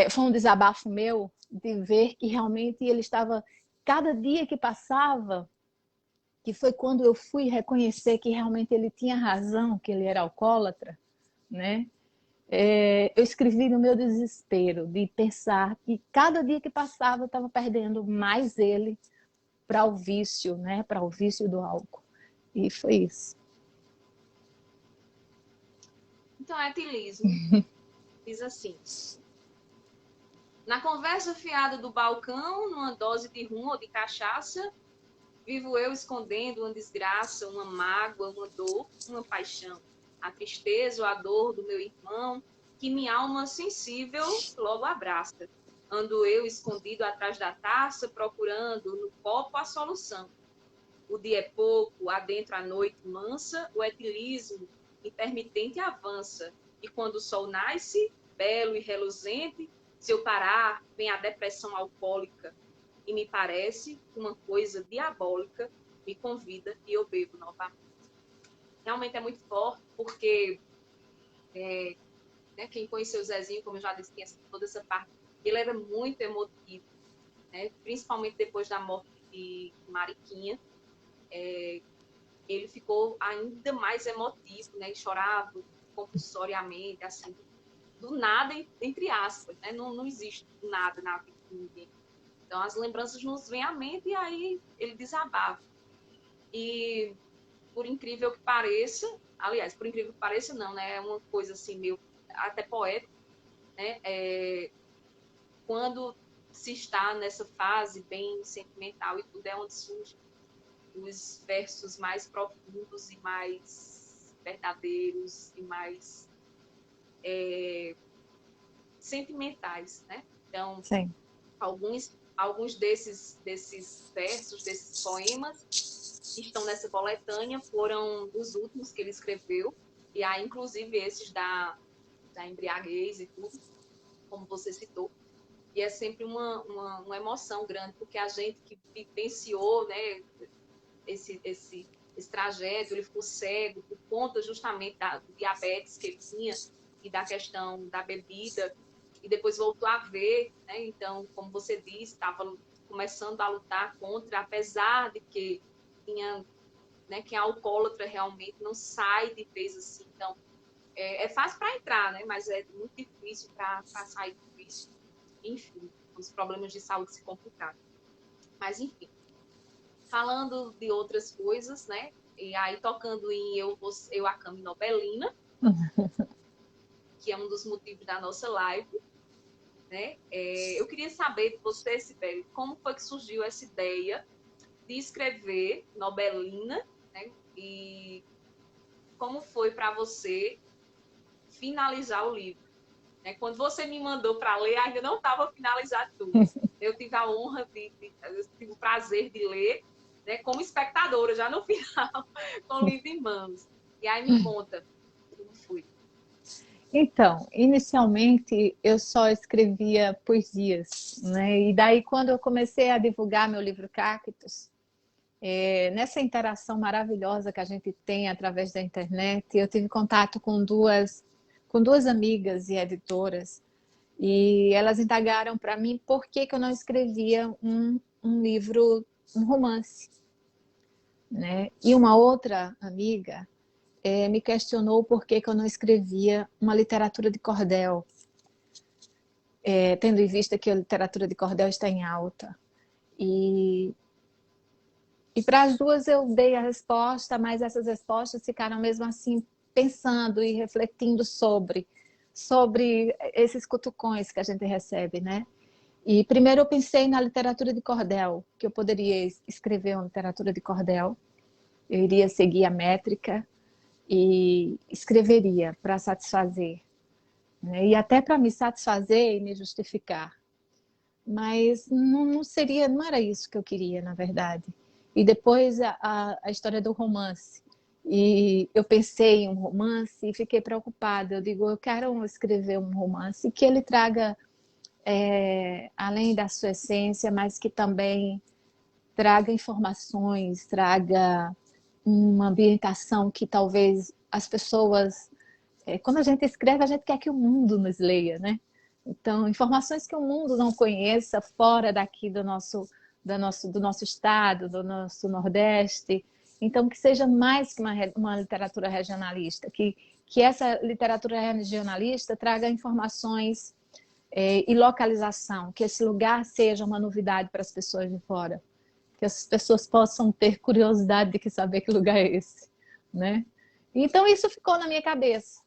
foi um desabafo meu de ver que realmente ele estava, cada dia que passava, que foi quando eu fui reconhecer que realmente ele tinha razão, que ele era alcoólatra, né? Eu escrevi no meu desespero de pensar que cada dia que passava eu estava perdendo mais ele para o vício, né? Para o vício do álcool. E foi isso. Então, etilismo diz assim: na conversa fiada do balcão, numa dose de rum ou de cachaça, vivo eu escondendo uma desgraça, uma mágoa, uma dor, uma paixão, a tristeza ou a dor do meu irmão, que minha alma sensível logo abraça. Ando eu escondido atrás da taça, procurando no copo a solução. O dia é pouco, adentro a noite mansa, o etilismo intermitente avança. E quando o sol nasce, belo e reluzente, se eu parar, vem a depressão alcoólica. E me parece que uma coisa diabólica me convida e eu bebo novamente. Realmente é muito forte, porque quem conheceu o Zezinho, como eu já disse, tinha toda essa parte, ele era muito emotivo, né? Principalmente depois da morte de Mariquinha. Ele ficou ainda mais emotivo, né? E chorava compulsoriamente, assim, do nada, entre aspas, né? Não existe nada na vida de ninguém. Então, as lembranças nos vêm à mente e aí ele desabafa. E, por incrível que pareça, aliás, por incrível que pareça, não, né? É uma coisa assim, meio até poética, né? Quando se está nessa fase bem sentimental e tudo, é onde surge os versos mais profundos e mais verdadeiros e mais sentimentais, né? Então, Sim. alguns desses versos, desses poemas que estão nessa coletânea foram dos últimos que ele escreveu, e há inclusive esses da embriaguez e tudo, como você citou. E é sempre uma emoção grande, porque a gente que vivenciou, né, esse trajeto, ele ficou cego por conta justamente do diabetes que ele tinha e da questão da bebida, e depois voltou a ver, né? Então, como você disse, estava começando a lutar contra, apesar de que tinha, né, quem é alcoólatra realmente não sai de vez assim. Então, é fácil para entrar, né? Mas é muito difícil para sair do vício. Enfim, os problemas de saúde se complicaram. Mas, enfim. falando de outras coisas, né? E aí tocando em Eu, a Cama e Nobelina, que é um dos motivos da nossa live, né? Eu queria saber de você, Sibeli, como foi que surgiu essa ideia de escrever Nobelina, né? E como foi para você finalizar o livro? Né? Quando você me mandou para ler, ainda não estava finalizado tudo. Eu tive a honra, eu tive o prazer de ler, né, como espectadora, já no final, com o livro em mãos. E aí me conta como foi. Então, inicialmente eu só escrevia poesias, né? E daí quando eu comecei a divulgar meu livro Cactos, nessa interação maravilhosa que a gente tem através da internet, eu tive contato com duas amigas e editoras, e elas indagaram para mim por que que eu não escrevia um livro, um romance, né? E uma outra amiga me questionou por que que eu não escrevia uma literatura de cordel, tendo em vista que a literatura de cordel está em alta. E para as duas eu dei a resposta, mas essas respostas ficaram mesmo assim pensando e refletindo sobre esses cutucões que a gente recebe, né? E primeiro eu pensei na literatura de cordel, que eu poderia escrever uma literatura de cordel, eu iria seguir a métrica e escreveria para satisfazer, né? E até para me satisfazer e me justificar. Mas não era isso que eu queria, na verdade. E depois a história do romance. E eu pensei em um romance e fiquei preocupada. Eu digo, eu quero escrever um romance que ele traga, além da sua essência, mas que também traga informações, traga uma ambientação que talvez as pessoas... quando a gente escreve, a gente quer que o mundo nos leia, né? Então, informações que o mundo não conheça fora daqui do nosso estado, do nosso Nordeste. Então, que seja mais que uma literatura regionalista, que essa literatura regionalista traga informações e localização, que esse lugar seja uma novidade para as pessoas de fora, que as pessoas possam ter curiosidade de saber que lugar é esse, né? Então, isso ficou na minha cabeça.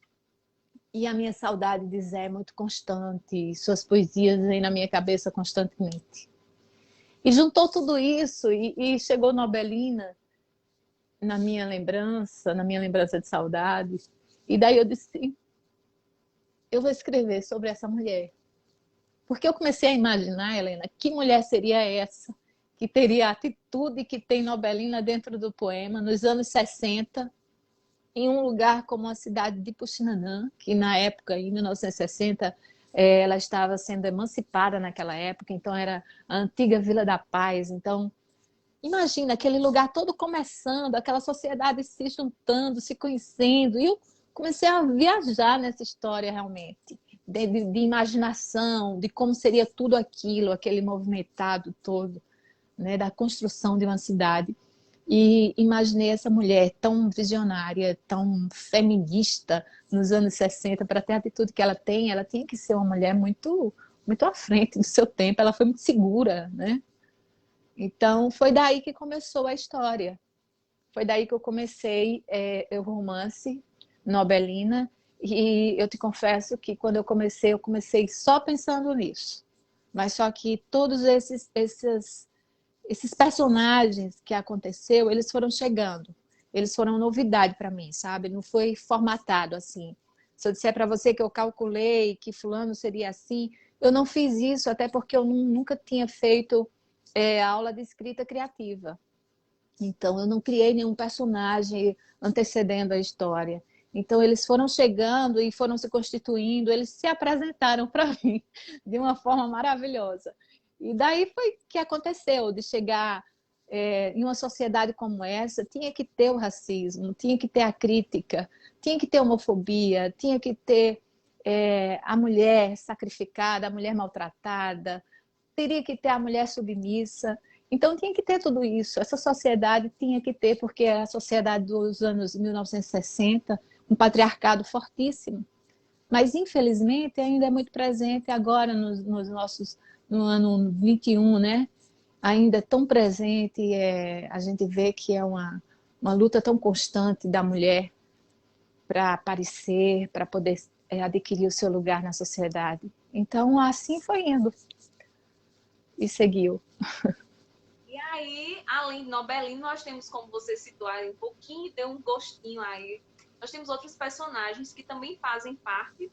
E a minha saudade de Zé é muito constante, suas poesias vêm na minha cabeça constantemente. E juntou tudo isso e chegou Nobelina na minha lembrança de saudade. E daí eu disse, eu vou escrever sobre essa mulher. Porque eu comecei a imaginar, Helena, que mulher seria essa que teria a atitude que tem Nobelina dentro do poema, nos anos 60, em um lugar como a cidade de Puxinanã, que na época, em 1960, ela estava sendo emancipada naquela época, então era a antiga Vila da Paz. Então, imagina aquele lugar todo começando, aquela sociedade se juntando, se conhecendo, e eu comecei a viajar nessa história realmente, de imaginação, de como seria tudo aquilo, aquele movimentado todo, né, da construção de uma cidade. E imaginei essa mulher tão visionária, tão feminista nos anos 60, para ter a atitude que ela tem, ela tinha que ser uma mulher muito, muito à frente do seu tempo, ela foi muito segura, né? Então, foi daí que começou a história. Foi daí que eu comecei o romance Nobelina, e eu te confesso que quando eu comecei só pensando nisso. Mas só que todos esses personagens que aconteceu, eles foram chegando. Eles foram novidade para mim, sabe? Não foi formatado assim. Se eu disser para você que eu calculei que fulano seria assim, eu não fiz isso, até porque eu nunca tinha feito aula de escrita criativa. Então, eu não criei nenhum personagem antecedendo a história. Então, eles foram chegando e foram se constituindo, eles se apresentaram para mim de uma forma maravilhosa. E daí foi que aconteceu, de chegar em uma sociedade como essa, tinha que ter o racismo, tinha que ter a crítica, tinha que ter a homofobia, tinha que ter a mulher sacrificada, a mulher maltratada, teria que ter a mulher submissa. Então tinha que ter tudo isso, essa sociedade tinha que ter, porque é a sociedade dos anos 1960, um patriarcado fortíssimo. Mas, infelizmente, ainda é muito presente agora no ano 21, né? ainda é tão presente, a gente vê que é uma luta tão constante da mulher para aparecer, para poder adquirir o seu lugar na sociedade. Então, assim foi indo e seguiu. E aí, além de Nobelino, nós temos, como você citou aí um pouquinho, deu um gostinho aí, nós temos outros personagens que também fazem parte,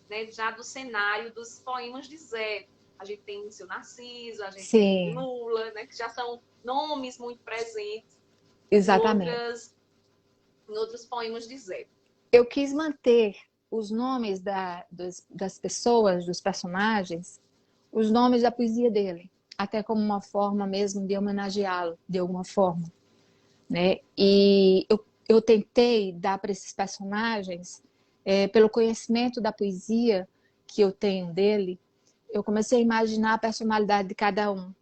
né, já do cenário dos poemas de Zé. A gente tem o Seu Narciso, a gente tem Sim, Lula, né, que já são nomes muito presentes exatamente. em outros poemas de Zé. Eu quis manter os nomes das pessoas, dos personagens, os nomes da poesia dele, até como uma forma mesmo de homenageá-lo, de alguma forma, né? E eu tentei dar para esses personagens, pelo conhecimento da poesia que eu tenho dele, eu comecei a imaginar a personalidade de cada um.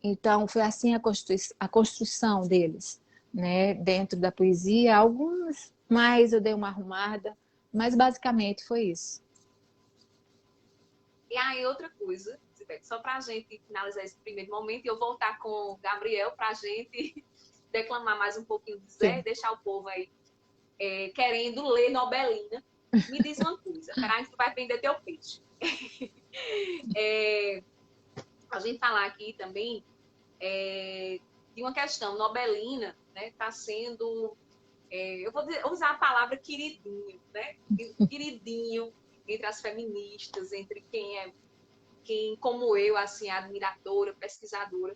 Então, foi assim a construção deles, né? Dentro da poesia, alguns mais eu dei uma arrumada, mas basicamente foi isso. E aí, outra coisa, só para a gente finalizar esse primeiro momento, e eu voltar com o Gabriel para a gente declamar mais um pouquinho de Zé, Sim. deixar o povo aí querendo ler Nobelina. Me diz uma coisa, peraí, tu vai vender teu peixe. A gente falar aqui também de uma questão, Nobelina, né, está sendo, eu vou usar a palavra queridinho, né? Queridinho entre as feministas, entre quem como eu, assim, admiradora, pesquisadora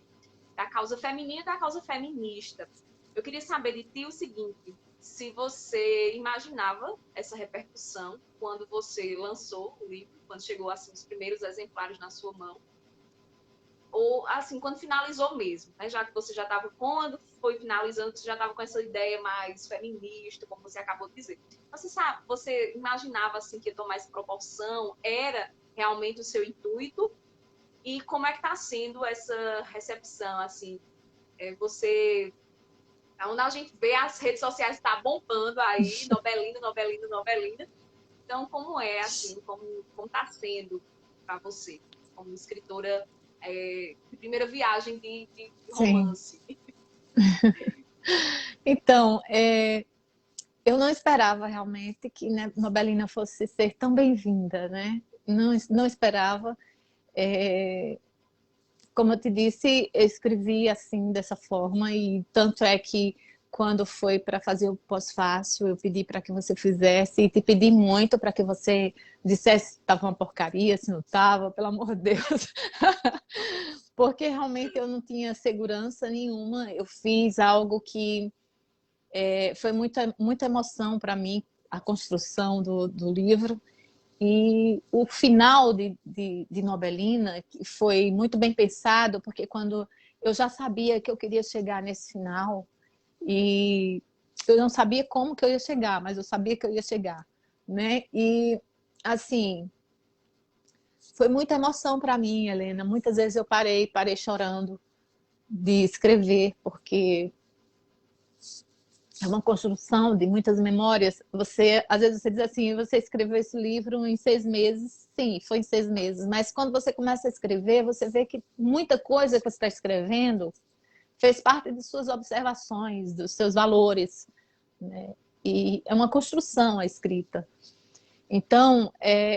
da causa feminina e da causa feminista. Eu queria saber de ti o seguinte, se você imaginava essa repercussão quando você lançou o livro, quando chegou assim os primeiros exemplares na sua mão, ou assim, quando finalizou mesmo, né? Já que você já estava, quando foi finalizando, você já estava com essa ideia mais feminista, como você acabou de dizer. Você imaginava assim que ia tomar essa proporção? Era realmente o seu intuito? E como é que está sendo essa recepção, assim? Você, onde a gente vê as redes sociais está bombando aí, Nobelina, Nobelina, Nobelina. Então, como é, assim, como está sendo para você, como escritora de primeira viagem de Sim. romance? Então, eu não esperava realmente que, né, Nobelina fosse ser tão bem-vinda, né? Não esperava. É, como eu te disse, eu escrevi assim, dessa forma, e tanto é que quando foi para fazer o pós-fácil, eu pedi para que você fizesse, e te pedi muito para que você dissesse se estava uma porcaria, se não estava, pelo amor de Deus. Porque realmente eu não tinha segurança nenhuma, eu fiz algo que foi muita emoção para mim, a construção do livro. E o final de Nobelina foi muito bem pensado, porque quando eu já sabia que eu queria chegar nesse final, e eu não sabia como que eu ia chegar, mas eu sabia que eu ia chegar, né? E, assim, foi muita emoção para mim, Helena. Muitas vezes eu parei chorando de escrever, porque é uma construção de muitas memórias. Às vezes você diz assim, você escreveu esse livro em 6 meses. Sim, foi em 6 meses. Mas quando você começa a escrever, você vê que muita coisa que você está escrevendo fez parte de suas observações, dos seus valores, né? E é uma construção a escrita. Então,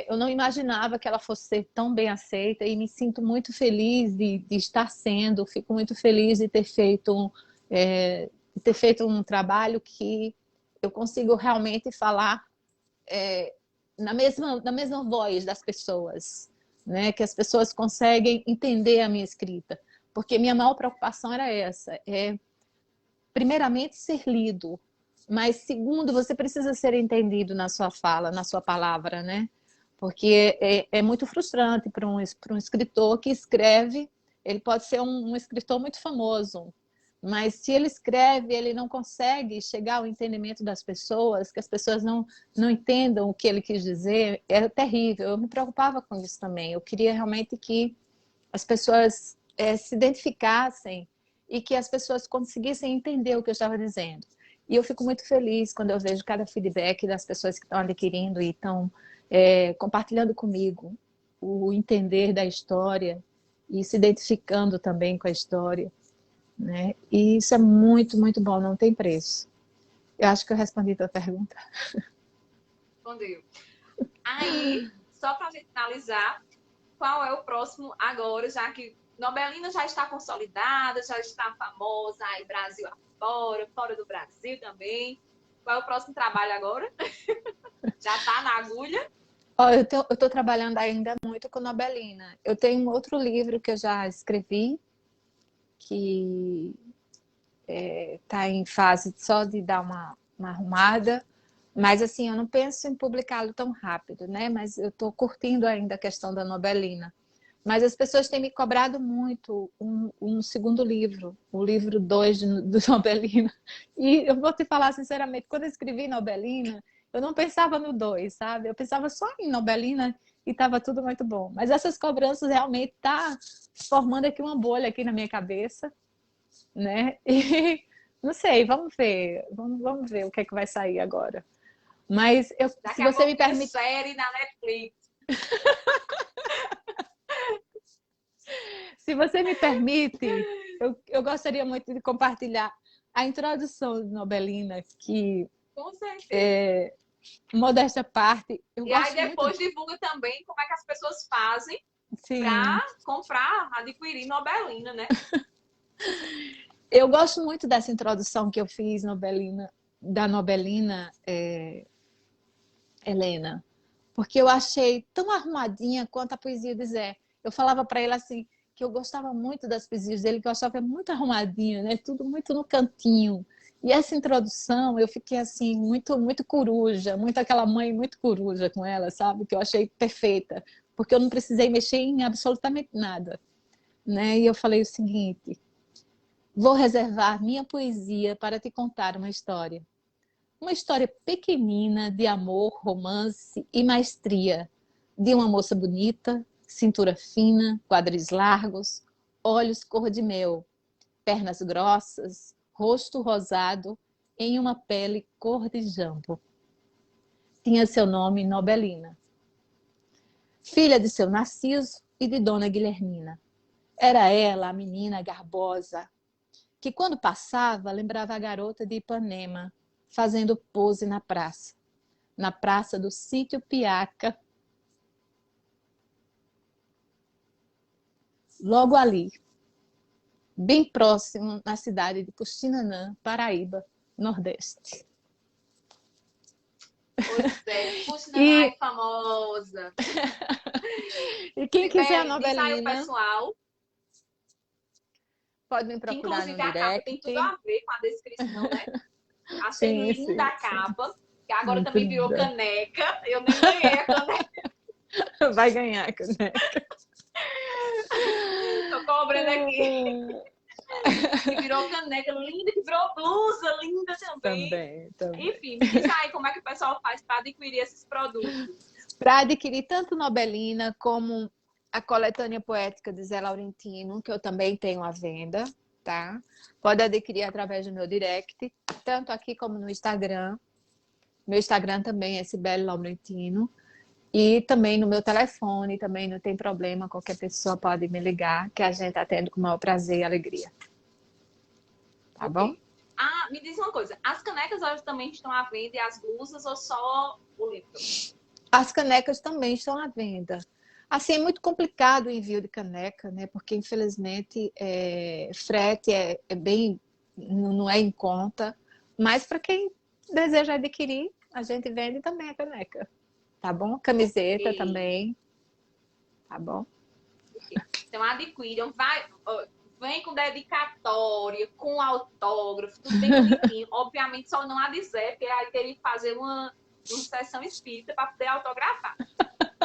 eu não imaginava que ela fosse ser tão bem aceita, e me sinto muito feliz de estar sendo, fico muito feliz de ter feito um trabalho que eu consigo realmente falar na mesma voz das pessoas, né? Que as pessoas conseguem entender a minha escrita, porque minha maior preocupação era essa, primeiramente ser lido, mas segundo, você precisa ser entendido na sua fala, na sua palavra, né? Porque é muito frustrante para um escritor que escreve, ele pode ser um escritor muito famoso, mas se ele escreve, ele não consegue chegar ao entendimento das pessoas, que as pessoas não entendam o que ele quis dizer, é terrível. Eu me preocupava com isso também. Eu queria realmente que as pessoas se identificassem e que as pessoas conseguissem entender o que eu estava dizendo. E eu fico muito feliz quando eu vejo cada feedback das pessoas que estão adquirindo e estão compartilhando comigo o entender da história. e se identificando também com a história, né? E isso é muito, muito bom, não tem preço. Eu acho que eu respondi a tua pergunta. Respondeu. Aí, só para a gente finalizar, qual é o próximo agora, já que Nobelina já está consolidada, já está famosa aí Brasil afora, fora do Brasil também. Qual é o próximo trabalho agora? Já está na agulha? Ó, eu estou trabalhando ainda muito com Nobelina. Eu tenho um outro livro que eu já escrevi, que está em fase só de dar uma arrumada, mas assim, eu não penso em publicá-lo tão rápido, né? Mas eu estou curtindo ainda a questão da Nobelina. Mas as pessoas têm me cobrado muito um segundo livro, o livro 2 do Nobelina. E eu vou te falar sinceramente, quando eu escrevi Nobelina, eu não pensava no 2, sabe? Eu pensava só em Nobelina e estava tudo muito bom. Mas essas cobranças realmente tá formando aqui uma bolha aqui na minha cabeça, né? E não sei, vamos ver. Vamos ver o que é que vai sair agora. Mas Daqui se a você pouco me tem permite, série na Netflix. se você me permite, eu gostaria muito de compartilhar a introdução de Nobelina, que, Com certeza. modéstia à parte, eu E aí gosto muito, depois divulga também como é que as pessoas fazem sim, para comprar, adquirir Nobelina, né? eu gosto muito dessa introdução que eu fiz Nobelina, da Nobelina, Helena, porque eu achei tão arrumadinha quanto a poesia de Zé. Eu falava para ele assim que eu gostava muito das poesias dele, que eu achava muito arrumadinho, né? Tudo muito no cantinho. E essa introdução, eu fiquei assim muito muito coruja, muito aquela mãe muito coruja com ela, sabe? Que eu achei perfeita, porque eu não precisei mexer em absolutamente nada, né? E eu falei o seguinte: vou reservar minha poesia para te contar uma história. Uma história pequenina de amor, romance e maestria, de uma moça bonita, cintura fina, quadris largos, olhos cor de mel, pernas grossas, rosto rosado, em uma pele cor de jambo. Tinha seu nome Nobelina. Filha de seu Narciso e de Dona Guilhermina. Era ela a menina garbosa, que quando passava lembrava a garota de Ipanema, fazendo pose na praça do Sítio Piaca, logo ali, bem próximo na cidade de Puxinanã, Paraíba, Nordeste. Pois é, Puxinanã é E, famosa. e quem quiser a Sibeli, diz aí o Nobelina, pessoal, pode me que procurar no inclusive a capa tem tudo direct. a ver com a descrição, né? Achei Sim, linda sim, a sim. capa, que agora Muito também virou linda. caneca. Eu nem ganhei a caneca, Vai ganhar, né? tô cobrando aqui. Que virou caneca linda, que virou blusa linda também. Também, também. Enfim, me diz aí como é que o pessoal faz para adquirir esses produtos. Para adquirir tanto Nobelina como a coletânea poética de Zé Laurentino, que eu também tenho à venda, tá? Pode adquirir através do meu direct, tanto aqui como no Instagram. Meu Instagram também é Sibeli Laurentino. E também no meu telefone, também não tem problema, qualquer pessoa pode me ligar, que a gente atende com o maior prazer e alegria. Tá bom? Ok. Ah, me diz uma coisa, as canecas elas também estão à venda e as blusas ou só o livro? As canecas também estão à venda. Assim, é muito complicado o envio de caneca, né? Porque, infelizmente, frete é bem, não é em conta. Mas para quem deseja adquirir, a gente vende também a caneca. Tá bom? Camiseta Ok. também. Tá bom? Ok. Então adquiram, vai, vem com dedicatória, com autógrafo, tudo bem bonitinho. Obviamente só não a dizer, porque aí teria que fazer uma sessão espírita para poder autografar.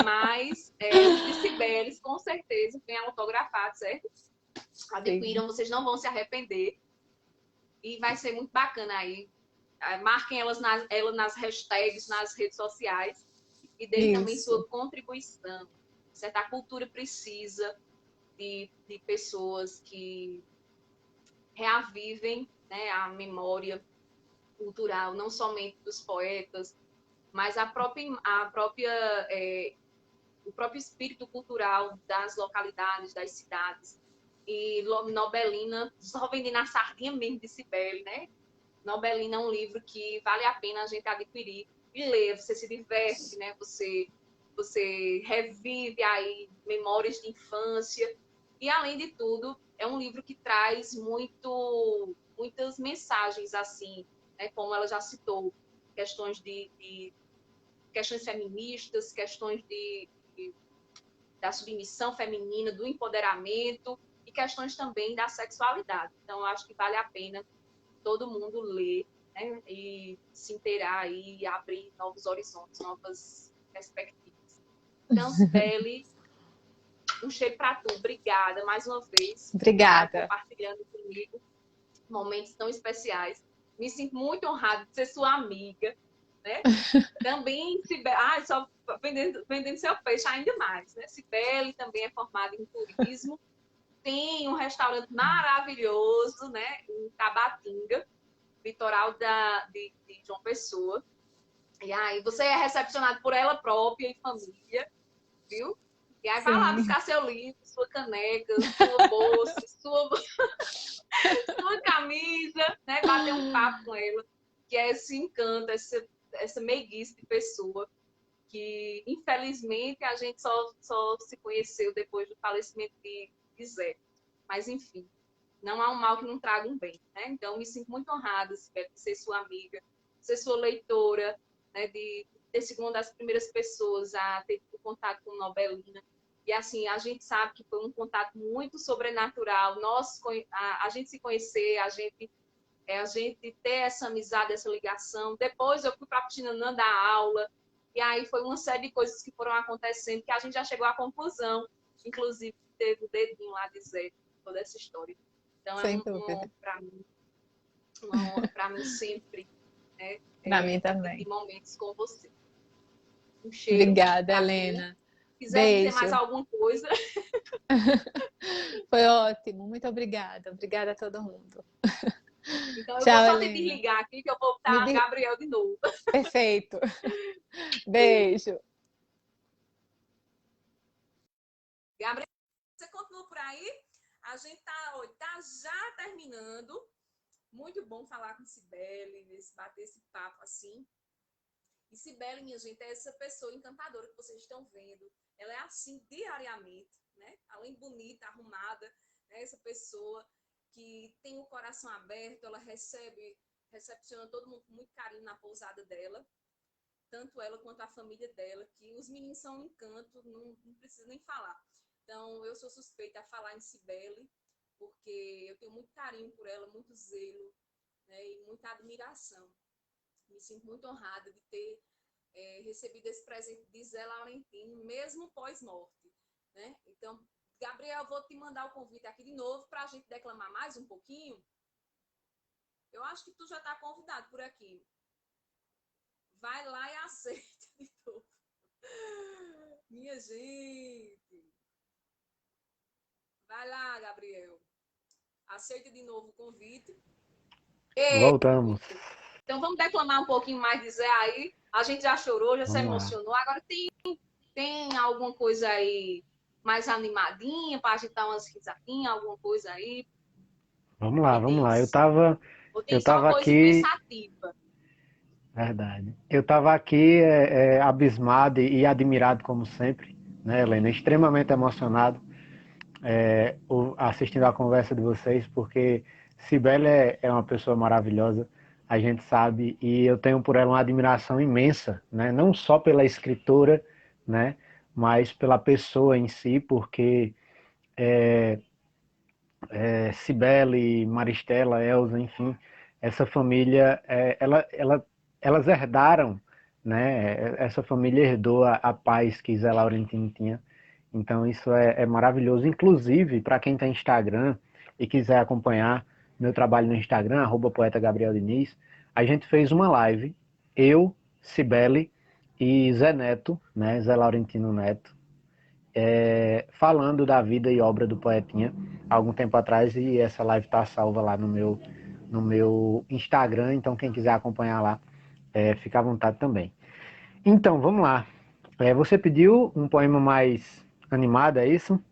Mas os de Cibeles, com certeza, vem autografado, certo? Sim. Adquiram, vocês não vão se arrepender. E vai ser muito bacana aí. Marquem elas nas hashtags, nas redes sociais. E deem também Isso. sua contribuição. Certo? A cultura precisa de pessoas que reavivem, né, a memória cultural, não somente dos poetas, mas a própria o próprio espírito cultural das localidades, das cidades. E Nobelina, só vendendo a sardinha mesmo de Cibele, né? Nobelina é um livro que vale a pena a gente adquirir e ler. Você se diverte, né? Você revive aí memórias de infância. E, além de tudo, é um livro que traz muitas mensagens, assim, né? Como ela já citou, questões questões feministas, questões da submissão feminina, do empoderamento e questões também da sexualidade. Então, eu acho que vale a pena todo mundo ler, né? E se inteirar aí, e abrir novos horizontes, novas perspectivas. Então, Cibele, um cheiro para tu. Obrigada mais uma vez por estar Obrigada. compartilhando comigo momentos tão especiais. Me sinto muito honrada de ser sua amiga, né? Também, Cibele, só vendendo seu peixe ainda mais, né? Cibele também é formada em turismo, tem um restaurante maravilhoso, né? Em Tabatinga, litoral de João Pessoa. E aí você é recepcionado por ela própria e família, viu? E aí vai lá Sim. buscar seu livro, sua caneca, sua bolsa, sua camisa, né? Bater um papo com ela, que é esse encanto, essa meiguice de pessoa que, infelizmente, a gente só se conheceu depois do falecimento de Zé. Mas, enfim, não há um mal que não traga um bem, né? Então, me sinto muito honrada, de ser sua amiga, de ser sua leitora, né? De ter sido uma das primeiras pessoas a ter tido contato com Nobelina. E, assim, a gente sabe que foi um contato muito sobrenatural. A gente se conhecer, a gente ter essa amizade, essa ligação. Depois eu fui para a Piscinanã dar aula, e aí foi uma série de coisas que foram acontecendo, que a gente já chegou à conclusão, inclusive teve o dedinho lá de Zé, toda essa história. Então, Sem uma dúvida. honra para mim, uma honra para mim sempre, né? Para mim também. Dividir momentos com você. Um cheiro. Obrigada, pra Helena. mim. Se quiser dizer mais Beijo. alguma coisa. Foi ótimo. Muito obrigada. Obrigada a todo mundo. Então, eu vou Tchau, só te Helena. desligar aqui, que eu vou botar a Gabriel de novo. Perfeito. Beijo. Gabriel, você continua por aí? A gente tá já terminando. Muito bom falar com Cibele, bater esse papo assim. E Cibele, minha gente, é essa pessoa encantadora que vocês estão vendo. Ela é assim diariamente, né? Além de bonita, arrumada, né? Essa pessoa que tem o coração aberto, ela recepciona todo mundo com muito carinho na pousada dela. Tanto ela quanto a família dela, que os meninos são um encanto, não precisa nem falar. Então, eu sou suspeita a falar em Cibele, porque eu tenho muito carinho por ela, muito zelo, né, e muita admiração. Me sinto muito honrada de ter recebido esse presente de Zé Laurentino, mesmo pós-morte, né? Então, Gabriel, vou te mandar o convite aqui de novo para a gente declamar mais um pouquinho. Eu acho que tu já está convidado por aqui. Vai lá e aceita de novo. Minha gente. Vai lá, Gabriel. Aceita de novo o convite. Voltamos. Então vamos declamar um pouquinho mais de Zé aí. A gente já chorou, já se Vamos lá. emocionou. Agora tem alguma coisa aí mais animadinha para a gente dar umas risadinhas, alguma coisa aí? Vamos lá, Me vamos lá. diz. Ou tem Eu só tava coisa aqui, pensativa? verdade. Eu tava aqui abismado e admirado como sempre, né, Helena? Extremamente emocionado assistindo a conversa de vocês, porque Cibele é uma pessoa maravilhosa, a gente sabe, e eu tenho por ela uma admiração imensa, né? Não só pela escritora, né, mas pela pessoa em si, porque Cibele, Maristela, Elza, enfim, essa família, elas herdaram, né? Essa família herdou a paz que Zé Laurentino tinha. Então isso é maravilhoso. Inclusive, para quem tem Instagram e quiser acompanhar meu trabalho no Instagram, @poeta Gabriel Diniz, a gente fez uma live, eu, Cibele e Zé Neto, né? Zé Laurentino Neto, falando da vida e obra do Poetinha há algum tempo atrás, e essa live está salva lá no meu Instagram, então quem quiser acompanhar lá, fica à vontade também. Então, vamos lá. Você pediu um poema mais animado, é isso?